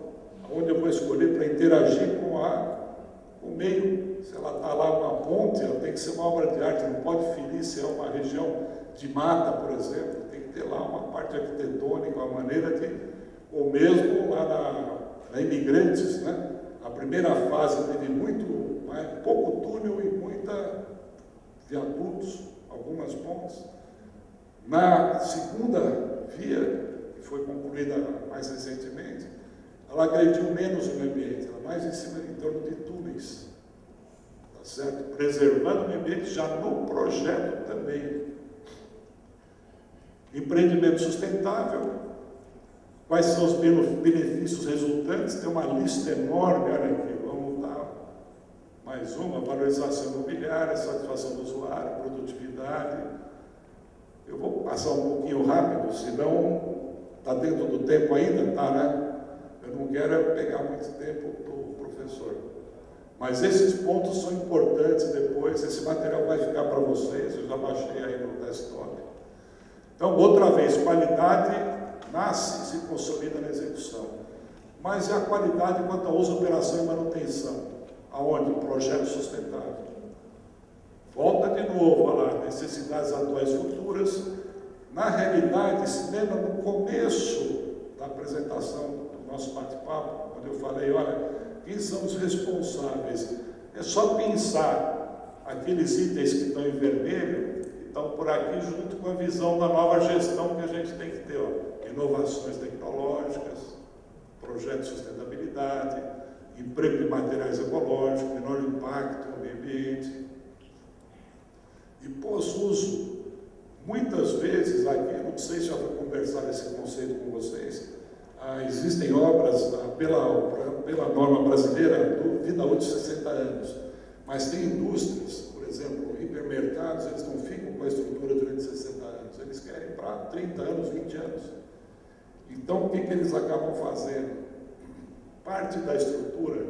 onde eu vou escolher para interagir com o meio. Se ela está lá uma ponte, ela tem que ser uma obra de arte, não pode ferir se é uma região de mata, por exemplo, tem que ter lá uma parte arquitetônica, uma maneira de, ou mesmo lá na Imigrantes, né? A primeira fase teve pouco túnel e muita viadutos, algumas pontes. Na segunda via, que foi concluída mais recentemente, ela agrediu menos o meio ambiente, ela mais em cima, em torno de túneis, tá certo? Preservando o meio ambiente já no projeto também. Empreendimento sustentável, quais são os benefícios resultantes? Tem uma lista enorme, olha aqui, vamos dar mais uma: valorização imobiliária, satisfação do usuário, produtividade. Eu vou passar um pouquinho rápido, senão está dentro do tempo ainda, tá, né? Eu não quero pegar muito tempo do professor. Mas esses pontos são importantes depois, esse material vai ficar para vocês, eu já baixei aí no desktop. Então, outra vez, qualidade nasce e se consolida na execução. Mas é a qualidade quanto ao uso, operação e manutenção. Aonde? Projeto sustentável. Volta de novo a lá, necessidades atuais e futuras. Na realidade, se lembra no começo da apresentação do nosso bate-papo, quando eu falei, olha, quem são os responsáveis? É só pensar aqueles itens que estão em vermelho, que estão por aqui junto com a visão da nova gestão que a gente tem que ter, ó. Inovações tecnológicas, projetos de sustentabilidade, emprego de materiais ecológicos, menor impacto no meio ambiente. E pós-uso, muitas vezes aqui, não sei se já foi conversar esse conceito com vocês, existem obras pela norma brasileira do vida útil de 60 anos, mas tem indústrias, por exemplo, hipermercados, eles não ficam com a estrutura durante 60 anos, eles querem para 30 anos, 20 anos. Então, o que eles acabam fazendo? Parte da estrutura,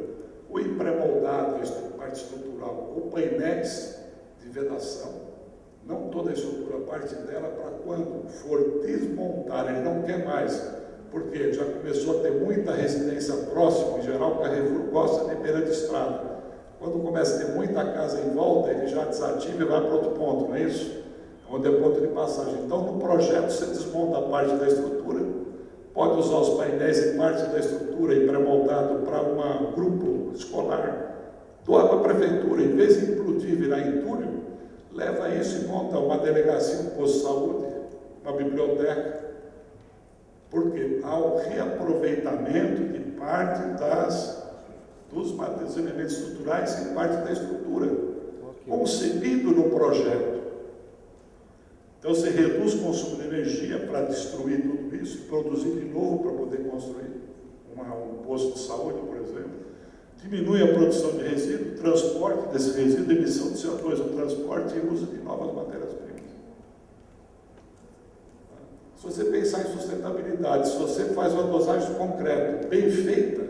ou em pré-moldado, a parte estrutural, ou painéis de vedação, não toda a estrutura, parte dela, para quando for desmontar, ele não quer mais, porque já começou a ter muita residência próxima, em geral o Carrefour gosta de beira de estrada. Quando começa a ter muita casa em volta, ele já desativa e vai para outro ponto, não é isso? Onde é ponto de passagem. Então, no projeto, você desmonta a parte da estrutura, pode usar os painéis e parte da estrutura e pré-moldado para um grupo escolar, doa para a prefeitura, em vez de implodir, virar entulho, leva isso e monta uma delegacia, um posto de saúde, uma biblioteca. Porque há o reaproveitamento de parte dos elementos estruturais e parte da estrutura, concebido no projeto. Então, você reduz o consumo de energia para destruir tudo isso e produzir de novo para poder construir um posto de saúde, por exemplo. Diminui a produção de resíduo, transporte desse resíduo, emissão de CO2 no transporte e uso de novas matérias-primas. Se você pensar em sustentabilidade, se você faz uma dosagem concreta, bem feita,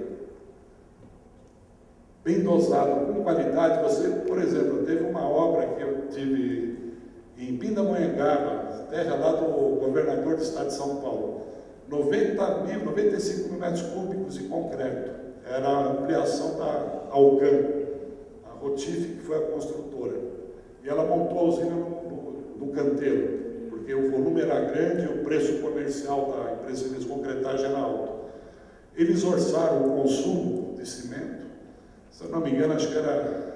bem dosada, com qualidade, você, por exemplo, teve uma obra que eu tive em Pindamonhangaba, terra lá do governador do estado de São Paulo, 95 mil metros cúbicos de concreto, era a ampliação da Alcan, a Rotif, que foi a construtora, e ela montou a usina no canteiro, porque o volume era grande e o preço comercial da empresa de concretagem era alto. Eles orçaram o consumo de cimento, se eu não me engano, acho que era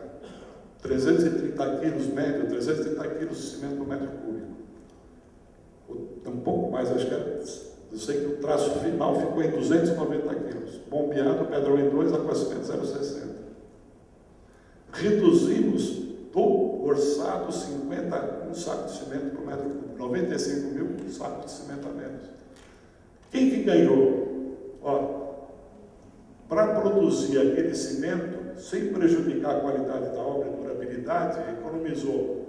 330 quilos médio, 330 quilos de cimento por metro cúbico. Um pouco mais, acho que era, eu sei que o traço final ficou em 290 quilos, bombeado, padrão em 2, aquecimento 0,60. Reduzimos do orçado 51 sacos de cimento por metro cúbico, 95 mil sacos de cimento a menos. Quem que ganhou? Para produzir aquele cimento, sem prejudicar a qualidade da obra e durabilidade, economizou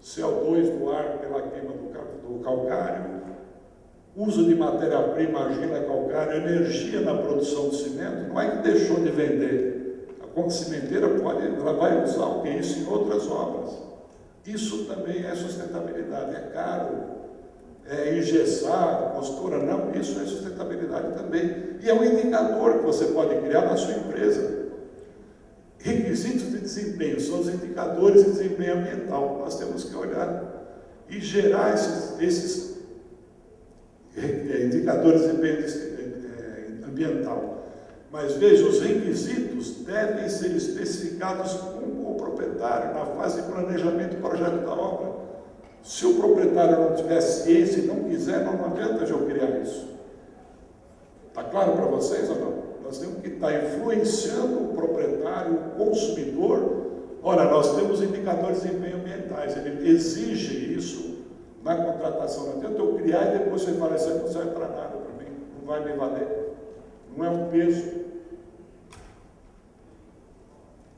CO2 do ar pela queima do calcário, uso de matéria-prima, argila, calcário, energia na produção do cimento. Não é que deixou de vender. A cimenteira ela vai usar o que? Isso em outras obras. Isso também é sustentabilidade. É caro, é engessar, costura, não, isso é sustentabilidade também. E é um indicador que você pode criar na sua empresa. Requisitos de desempenho são os indicadores de desempenho ambiental. Nós temos que olhar e gerar esses indicadores de desempenho ambiental. Mas veja, os requisitos devem ser especificados com o proprietário na fase de planejamento do projeto da obra. Se o proprietário não tiver ciência e não quiser, não adianta eu criar isso. Está claro para vocês ou não? Nós temos que estar influenciando o proprietário, o consumidor. Olha, nós temos indicadores de desempenho ambientais, ele exige isso na contratação. Não adianta eu criar e depois você fala, isso não serve para nada para mim, não vai me valer. Não é um peso.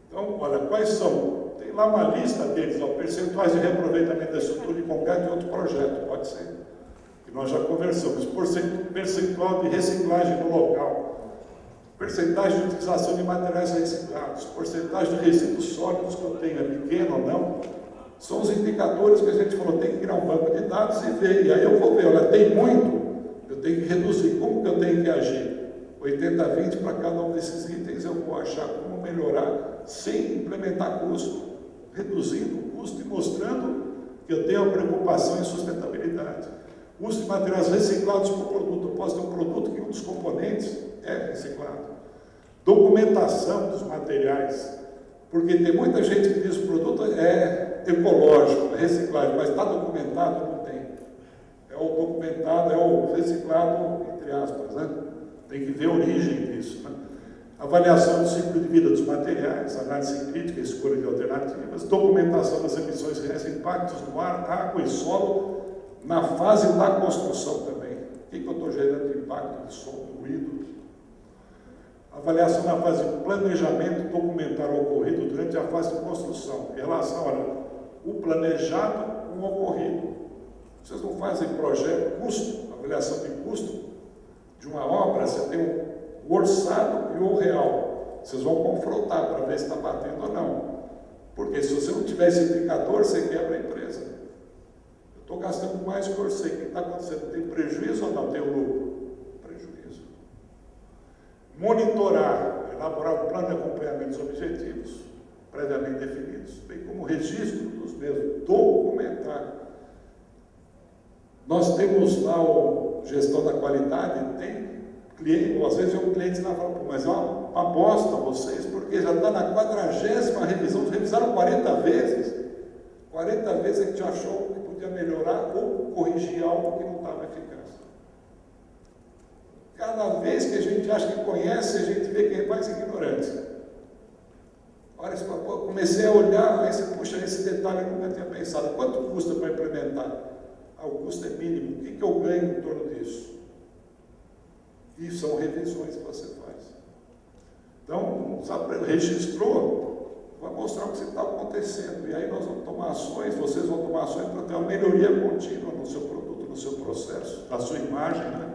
Então, olha, quais são? Tem lá uma lista deles, percentuais de reaproveitamento da estrutura de concreto de outro projeto, pode ser, que nós já conversamos, percentual de reciclagem no local, percentagem de utilização de materiais reciclados, porcentagem de resíduos sólidos que eu tenho, é pequeno ou não, são os indicadores que a gente falou, tem que criar um banco de dados e ver, e aí eu vou ver, olha, tem muito, eu tenho que reduzir, como que eu tenho que agir? 80-20 para cada um desses itens, eu vou achar como melhorar sem implementar custo, reduzindo o custo e mostrando que eu tenho a preocupação em sustentabilidade. Uso de materiais reciclados por produto. Eu posso ter um produto que um dos componentes é reciclado. Documentação dos materiais, porque tem muita gente que diz que o produto é ecológico, é reciclado, mas está documentado? Não tem. É o documentado, é o reciclado, entre aspas, né? Tem que ver a origem disso, né? Avaliação do ciclo de vida dos materiais, análise crítica, escolha de alternativas, documentação das emissões reais, impactos no ar, água e solo, na fase da construção também. O que eu estou gerando de impacto de som, ruído? Avaliação na fase de planejamento, documentar o ocorrido durante a fase de construção. Em relação, olha, o planejado com o ocorrido. Vocês não fazem projeto, custo, avaliação de custo de uma obra, você tem o orçado e o real. Vocês vão confrontar para ver se está batendo ou não. Porque se você não tiver esse indicador, você quebra a empresa. Eu estou gastando mais que eu orcei. O que está acontecendo? Tem prejuízo ou não? Tem lucro? Prejuízo. Monitorar, elaborar um plano de acompanhamento dos objetivos previamente definidos, bem como registro dos mesmos, documentar. Nós temos lá o gestão da qualidade, tem cliente, ou às vezes um cliente lá fala, mas é uma bosta vocês, porque já está na 40ª revisão, revisaram 40 vezes. 40 vezes a gente achou que podia melhorar ou corrigir algo que não estava eficaz. Cada vez que a gente acha que conhece, a gente vê quem é mais ignorante. Olha, comecei a olhar, aí você puxa esse detalhe, eu nunca tinha pensado. Quanto custa para implementar? O custo é mínimo. O que eu ganho em torno disso? E são revisões que você faz. Então, sabe, registrou, vai mostrar o que está acontecendo. E aí nós vamos tomar ações, vocês vão tomar ações para ter uma melhoria contínua no seu produto, no seu processo, na sua imagem, né?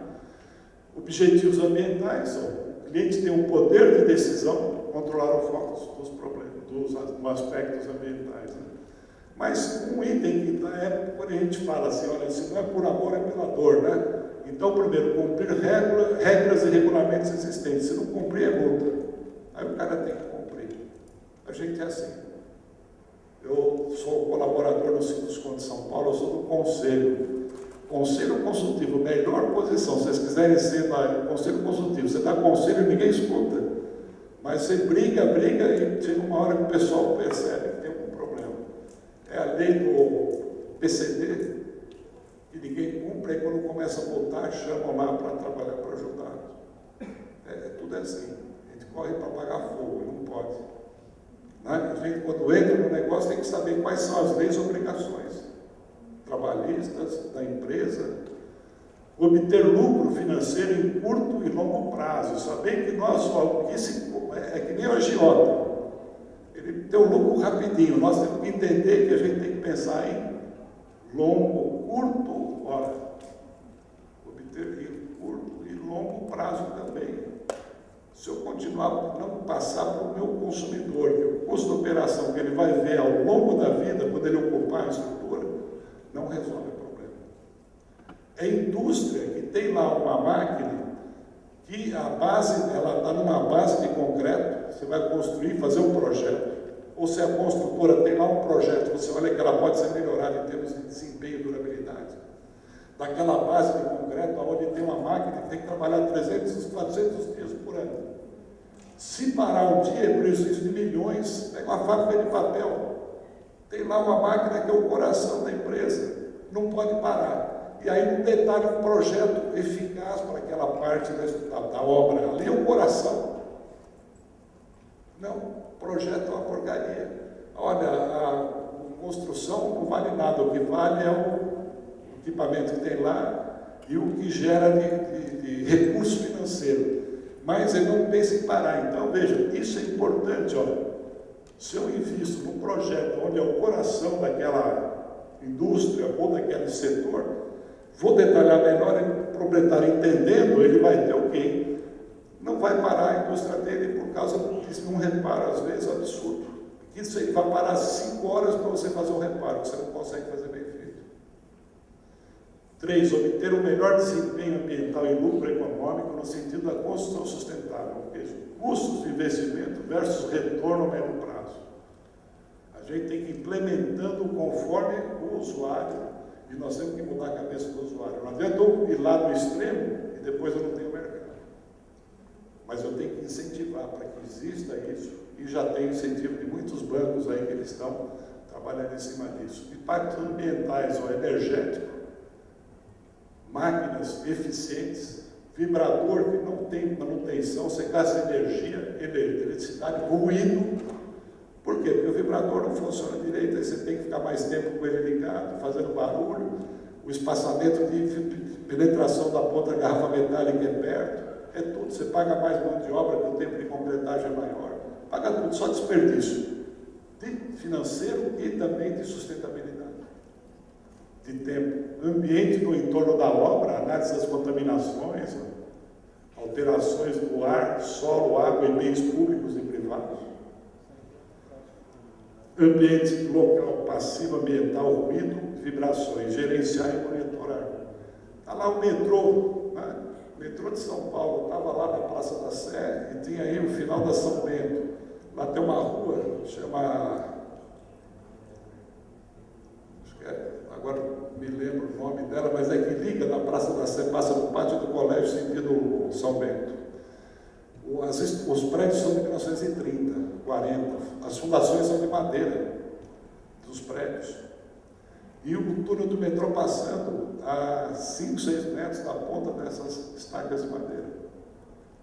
Objetivos ambientais são, o cliente tem um poder de decisão, controlar o foco dos problemas, dos aspectos ambientais, né? Mas um item que na época, quando a gente fala assim, olha, se não é por amor, é pela dor, né? Então, primeiro, cumprir regras e regulamentos existentes. Se não cumprir, é multa. Aí o cara tem que cumprir. A gente é assim. Eu sou colaborador no Sinduscon de São Paulo, eu sou do Conselho. Conselho Consultivo, melhor posição. Se vocês quiserem ser no Conselho Consultivo, você dá conselho e ninguém escuta. Mas você briga e chega uma hora que o pessoal percebe que tem algum problema. É a lei do PCD, que ninguém cumpre, aí quando começa a voltar, chamam lá para trabalhar, para ajudar. Tudo é assim. A gente corre para apagar fogo, não pode. A gente, quando entra no negócio, tem que saber quais são as leis e obrigações trabalhistas da empresa, obter lucro financeiro em curto e longo prazo, saber que é que nem o agiota, ele tem um lucro rapidinho, nós temos que entender que a gente tem que pensar em obter em curto e longo prazo também. Se eu continuar, não passar para o meu consumidor, que o custo de operação que ele vai ver ao longo da vida, quando ele ocupar a estrutura, não resolve o problema. É a indústria que tem lá uma máquina que a base, ela está numa base de concreto, você vai construir, fazer um projeto, ou se a construtora tem lá um projeto, você olha que ela pode ser melhorada em termos de desempenho e durabilidade. Daquela base de concreto, onde tem uma máquina que tem que trabalhar 300, 400 dias por ano. Se parar um dia, é prejuízo de milhões. Pega uma fábrica de papel, tem lá uma máquina que é o coração da empresa, não pode parar. E aí, no detalhe, um projeto eficaz para aquela parte da obra. Ali é o coração. Não, o projeto é uma porcaria. Olha, a construção não vale nada, o que vale é o equipamento que tem lá e o que gera de recurso financeiro. Mas ele não pensa em parar. Então, veja, isso é importante. Olha, se eu invisto num projeto onde é o coração daquela indústria ou daquele setor, vou detalhar melhor, o proprietário entendendo, ele vai ter o quê? Não vai parar a indústria dele por causa de um reparo, às vezes, absurdo. Isso aí vai parar 5 horas para você fazer um reparo, que você não consegue fazer bem feito. 3. Obter o melhor desempenho ambiental e lucro econômico no sentido da construção sustentável, ou seja, custos de investimento versus retorno a médio prazo. A gente tem que ir implementando conforme o usuário, e nós temos que mudar a cabeça do usuário. Não adianta eu ir lá no extremo e depois eu não tenho mercado. Mas eu tenho que incentivar para que exista isso, e já tem incentivo de muitos bancos aí que eles estão trabalhando em cima disso. Impactos ambientais ou energéticos, máquinas eficientes, vibrador que não tem manutenção, você gasta energia, eletricidade, ruído. Por quê? Porque o vibrador não funciona direito, aí você tem que ficar mais tempo com ele ligado, fazendo barulho, o espaçamento de penetração da ponta da garrafa metálica é perto, é tudo, você paga mais mão de obra, que o tempo de completagem é maior, paga tudo, só desperdício de financeiro e também de sustentabilidade. De tempo, ambiente no entorno da obra, análise das contaminações, alterações do ar, solo, água e bens públicos e privados, ambiente local, passivo ambiental, ruído, vibrações, gerenciar e monitorar. Está lá o metrô, né? O metrô de São Paulo, estava lá na Praça da Sé e tinha aí o final da São Bento. Lá tem uma rua, chama... agora me lembro o nome dela, mas é que liga na Praça da Sé, passa no pátio do colégio, sentido São Bento. Os prédios são de 1930, 40, as fundações são de madeira, dos prédios. E o túnel do metrô passando a 5, 6 metros da ponta dessas estacas de madeira.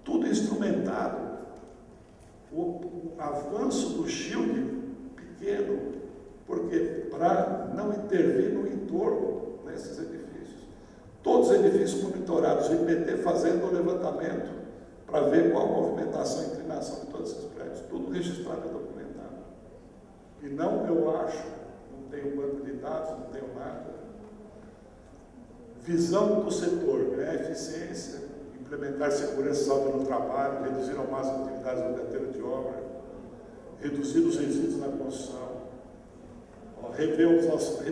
Tudo instrumentado. O avanço do shield pequeno, porque para não intervir no entorno desses edifícios. Todos os edifícios monitorados, o IPT fazendo o levantamento para ver qual a movimentação e inclinação de todos esses prédios. Tudo registrado e documentado. E não, eu acho, não tenho banco de dados, não tenho nada. Visão do setor, ganhar eficiência, implementar segurança e saúde no trabalho, reduzir ao máximo as atividades do canteiro de obra, reduzir os resíduos na construção,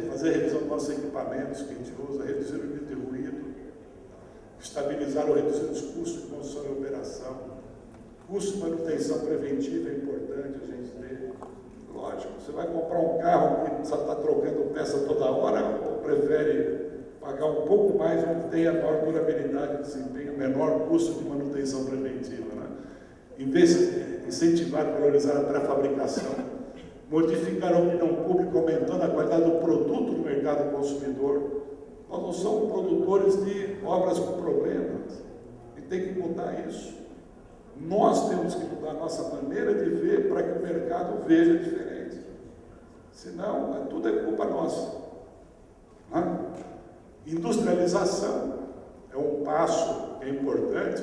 fazer a revisão dos nossos equipamentos que a gente usa, reduzir o nível de ruído, estabilizar ou reduzir os custos de construção e operação, custo de manutenção preventiva é importante a gente ter. Lógico, você vai comprar um carro que só está trocando peça toda hora ou prefere pagar um pouco mais onde tem a maior durabilidade de desempenho, menor custo de manutenção preventiva, né? Em vez de incentivar e valorizar a pré-fabricação, modificar a opinião pública, aumentando a qualidade do produto no mercado consumidor. Nós não somos produtores de obras com problemas e tem que mudar isso. Nós temos que mudar a nossa maneira de ver para que o mercado veja diferente. Senão, tudo é culpa nossa. Né? Industrialização é um passo que é importante.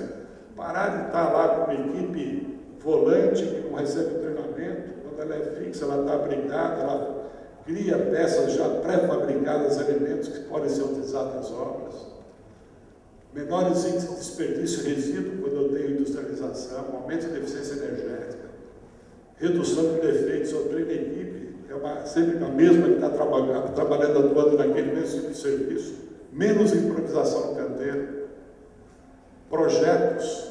Parar de estar lá com uma equipe volante que não recebe treinamento. Quando ela é fixa, ela está brigada, ela cria peças já pré-fabricadas, elementos que podem ser utilizados nas obras. Menores índices de desperdício e resíduo quando eu tenho industrialização, aumento de eficiência energética, redução de defeitos. Eu treino a equipe, sempre a mesma que está trabalhando, atuando naquele mesmo tipo de serviço, menos improvisação no canteiro, projetos,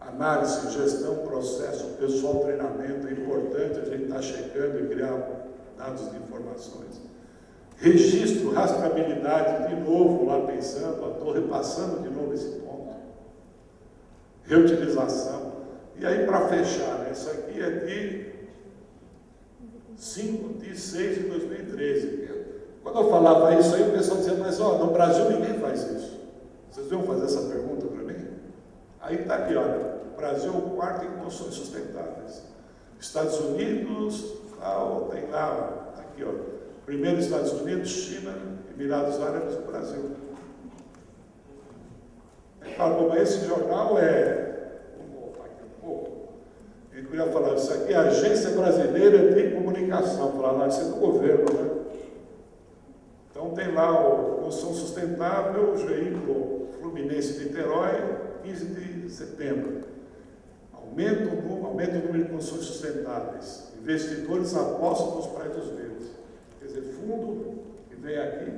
análise, gestão, processo, pessoal, treinamento. É importante a gente estar checando e criar dados de informações. Registro, rastreabilidade, de novo lá pensando, estou repassando de novo esse ponto. Reutilização. E aí, para fechar, né, isso aqui é de 5 de 6 de 2013. Quando eu falava isso aí, o pessoal dizia, mas ó, no Brasil ninguém faz isso. Vocês vão fazer essa pergunta para mim? Aí está aqui, olha, o Brasil é o quarto em construções sustentáveis. Estados Unidos, tem lá, aqui, ó. Primeiro Estados Unidos, China, Emirados Árabes e Brasil. Como esse jornal vamos voltar aqui um pouco. Ele queria falar, isso aqui é a Agência Brasileira de Comunicação. Falar lá, isso é do governo, né? Então tem lá o Construção Sustentável, o veículo Fluminense Niterói, 15 de setembro. Aumenta o número de construções sustentáveis. Investidores apostam nos prédios verdes. Quer dizer, fundo que vem aqui,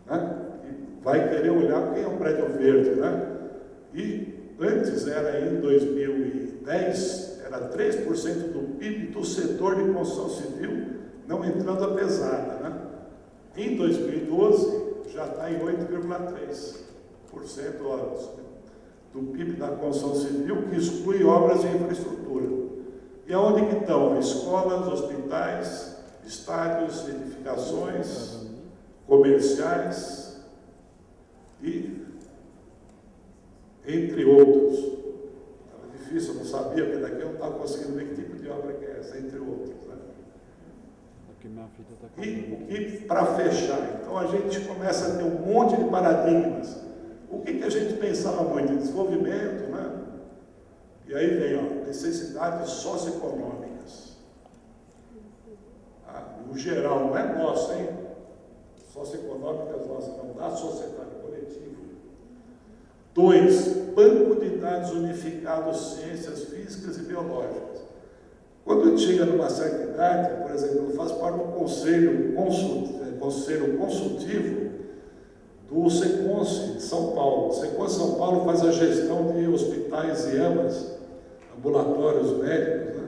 né, e vai querer olhar quem é um prédio verde, né? E antes era em 2010, era 3% do PIB do setor de construção civil, não entrando a pesada, né? Em 2012 já está em 8,3% do PIB da construção civil, que exclui obras de infraestrutura. E aonde que estão? Escolas, hospitais, estádios, edificações, comerciais e entre outros. Era difícil, eu não sabia, porque daqui eu não estava conseguindo ver que tipo de obra que é essa, entre outros. Né? Aqui minha fita está E para fechar, então a gente começa a ter um monte de paradigmas. O que a gente pensava muito? Em desenvolvimento, né? E aí vem, ó, necessidades socioeconômicas. No geral, não é nosso, hein? Socioeconômicas nossas, não, da sociedade coletiva. 2, banco de dados unificados, ciências físicas e biológicas. Quando a gente chega numa certa idade, por exemplo, eu faço parte do conselho consultivo do Seconce de São Paulo. O Seconce de São Paulo faz a gestão de hospitais e AMAs, ambulatórios médicos, né?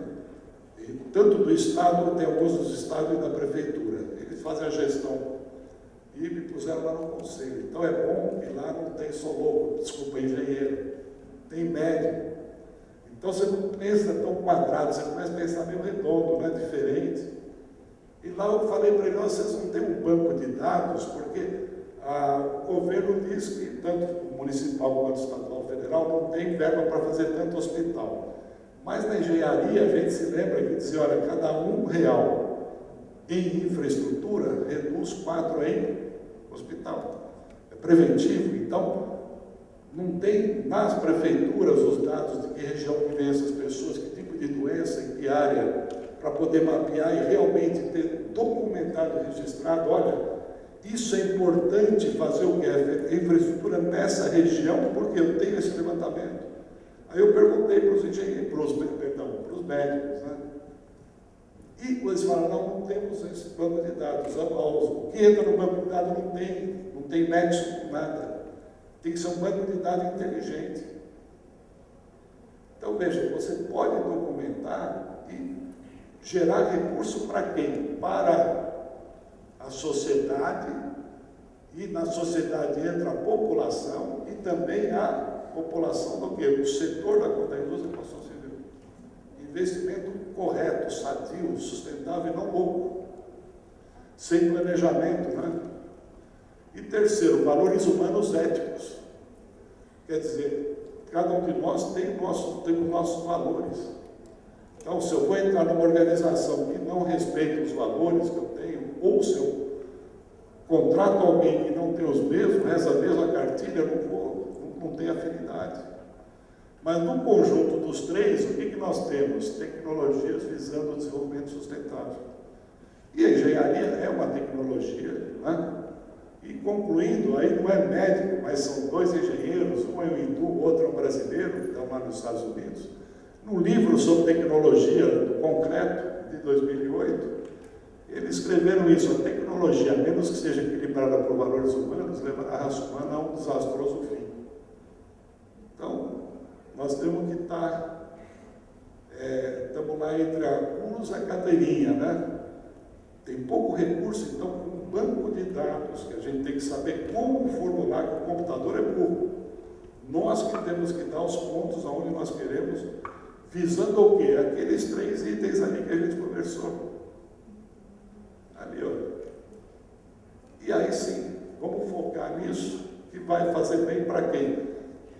E tanto do Estado, tem alguns dos Estados e da Prefeitura. Eles fazem a gestão e me puseram lá no conselho. Então é bom que lá não tem só louco, desculpa, engenheiro, tem médico. Então você não pensa tão quadrado, você começa a pensar meio redondo, né? Diferente. E lá eu falei para ele, vocês não têm um banco de dados, porque o governo diz que tanto o municipal quanto o estadual federal não tem verba para fazer tanto hospital. Mas na engenharia a gente se lembra que dizia, olha, cada R$1 em infraestrutura reduz 4 em hospital. É preventivo, então não tem nas prefeituras os dados de que região que vem essas pessoas, que tipo de doença, em que área, para poder mapear e realmente ter documentado e registrado, olha, isso é importante fazer o que é infraestrutura nessa região, porque eu tenho esse levantamento. Aí eu perguntei para os engenheiros, para os médicos, né? E eles falaram, não temos esse banco de dados. O que entra no banco de dados não tem nexo com nada. Tem que ser um banco de dados inteligente. Então, veja, você pode documentar e gerar recurso para quem? Para a sociedade, e na sociedade entra a população e também a população do quê? Do setor da indústria da construção civil. Investimento correto, sadio, sustentável e não louco. Sem planejamento, né? E terceiro, valores humanos éticos. Quer dizer, cada um de nós tem os nossos valores. Então, se eu vou entrar numa organização que não respeita os valores que eu tenho, ou se eu contrato alguém que não tem os mesmos, reza a mesma cartilha, não tem afinidade. Mas no conjunto dos três, o que nós temos? Tecnologias visando o desenvolvimento sustentável. E a engenharia é uma tecnologia, né? E concluindo, aí não é médico, mas são dois engenheiros, um é um hindu, outro é um brasileiro, que estão lá nos Estados Unidos. No livro sobre tecnologia do concreto, de 2008, eles escreveram isso: a tecnologia, a menos que seja equilibrada por valores humanos, leva a raça humana a um desastroso fim. Então, nós temos que estar, estamos lá entre a cruz e a cadeirinha, né? Tem pouco recurso, então, com um banco de dados, que a gente tem que saber como formular, que o computador é burro. Nós que temos que dar os pontos aonde nós queremos, visando o quê? Aqueles 3 itens ali que a gente conversou. Ali, ó. E aí sim, vamos focar nisso, que vai fazer bem para quem?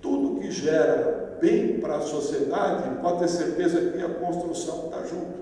Tudo que gera bem para a sociedade, pode ter certeza que a construção está junto.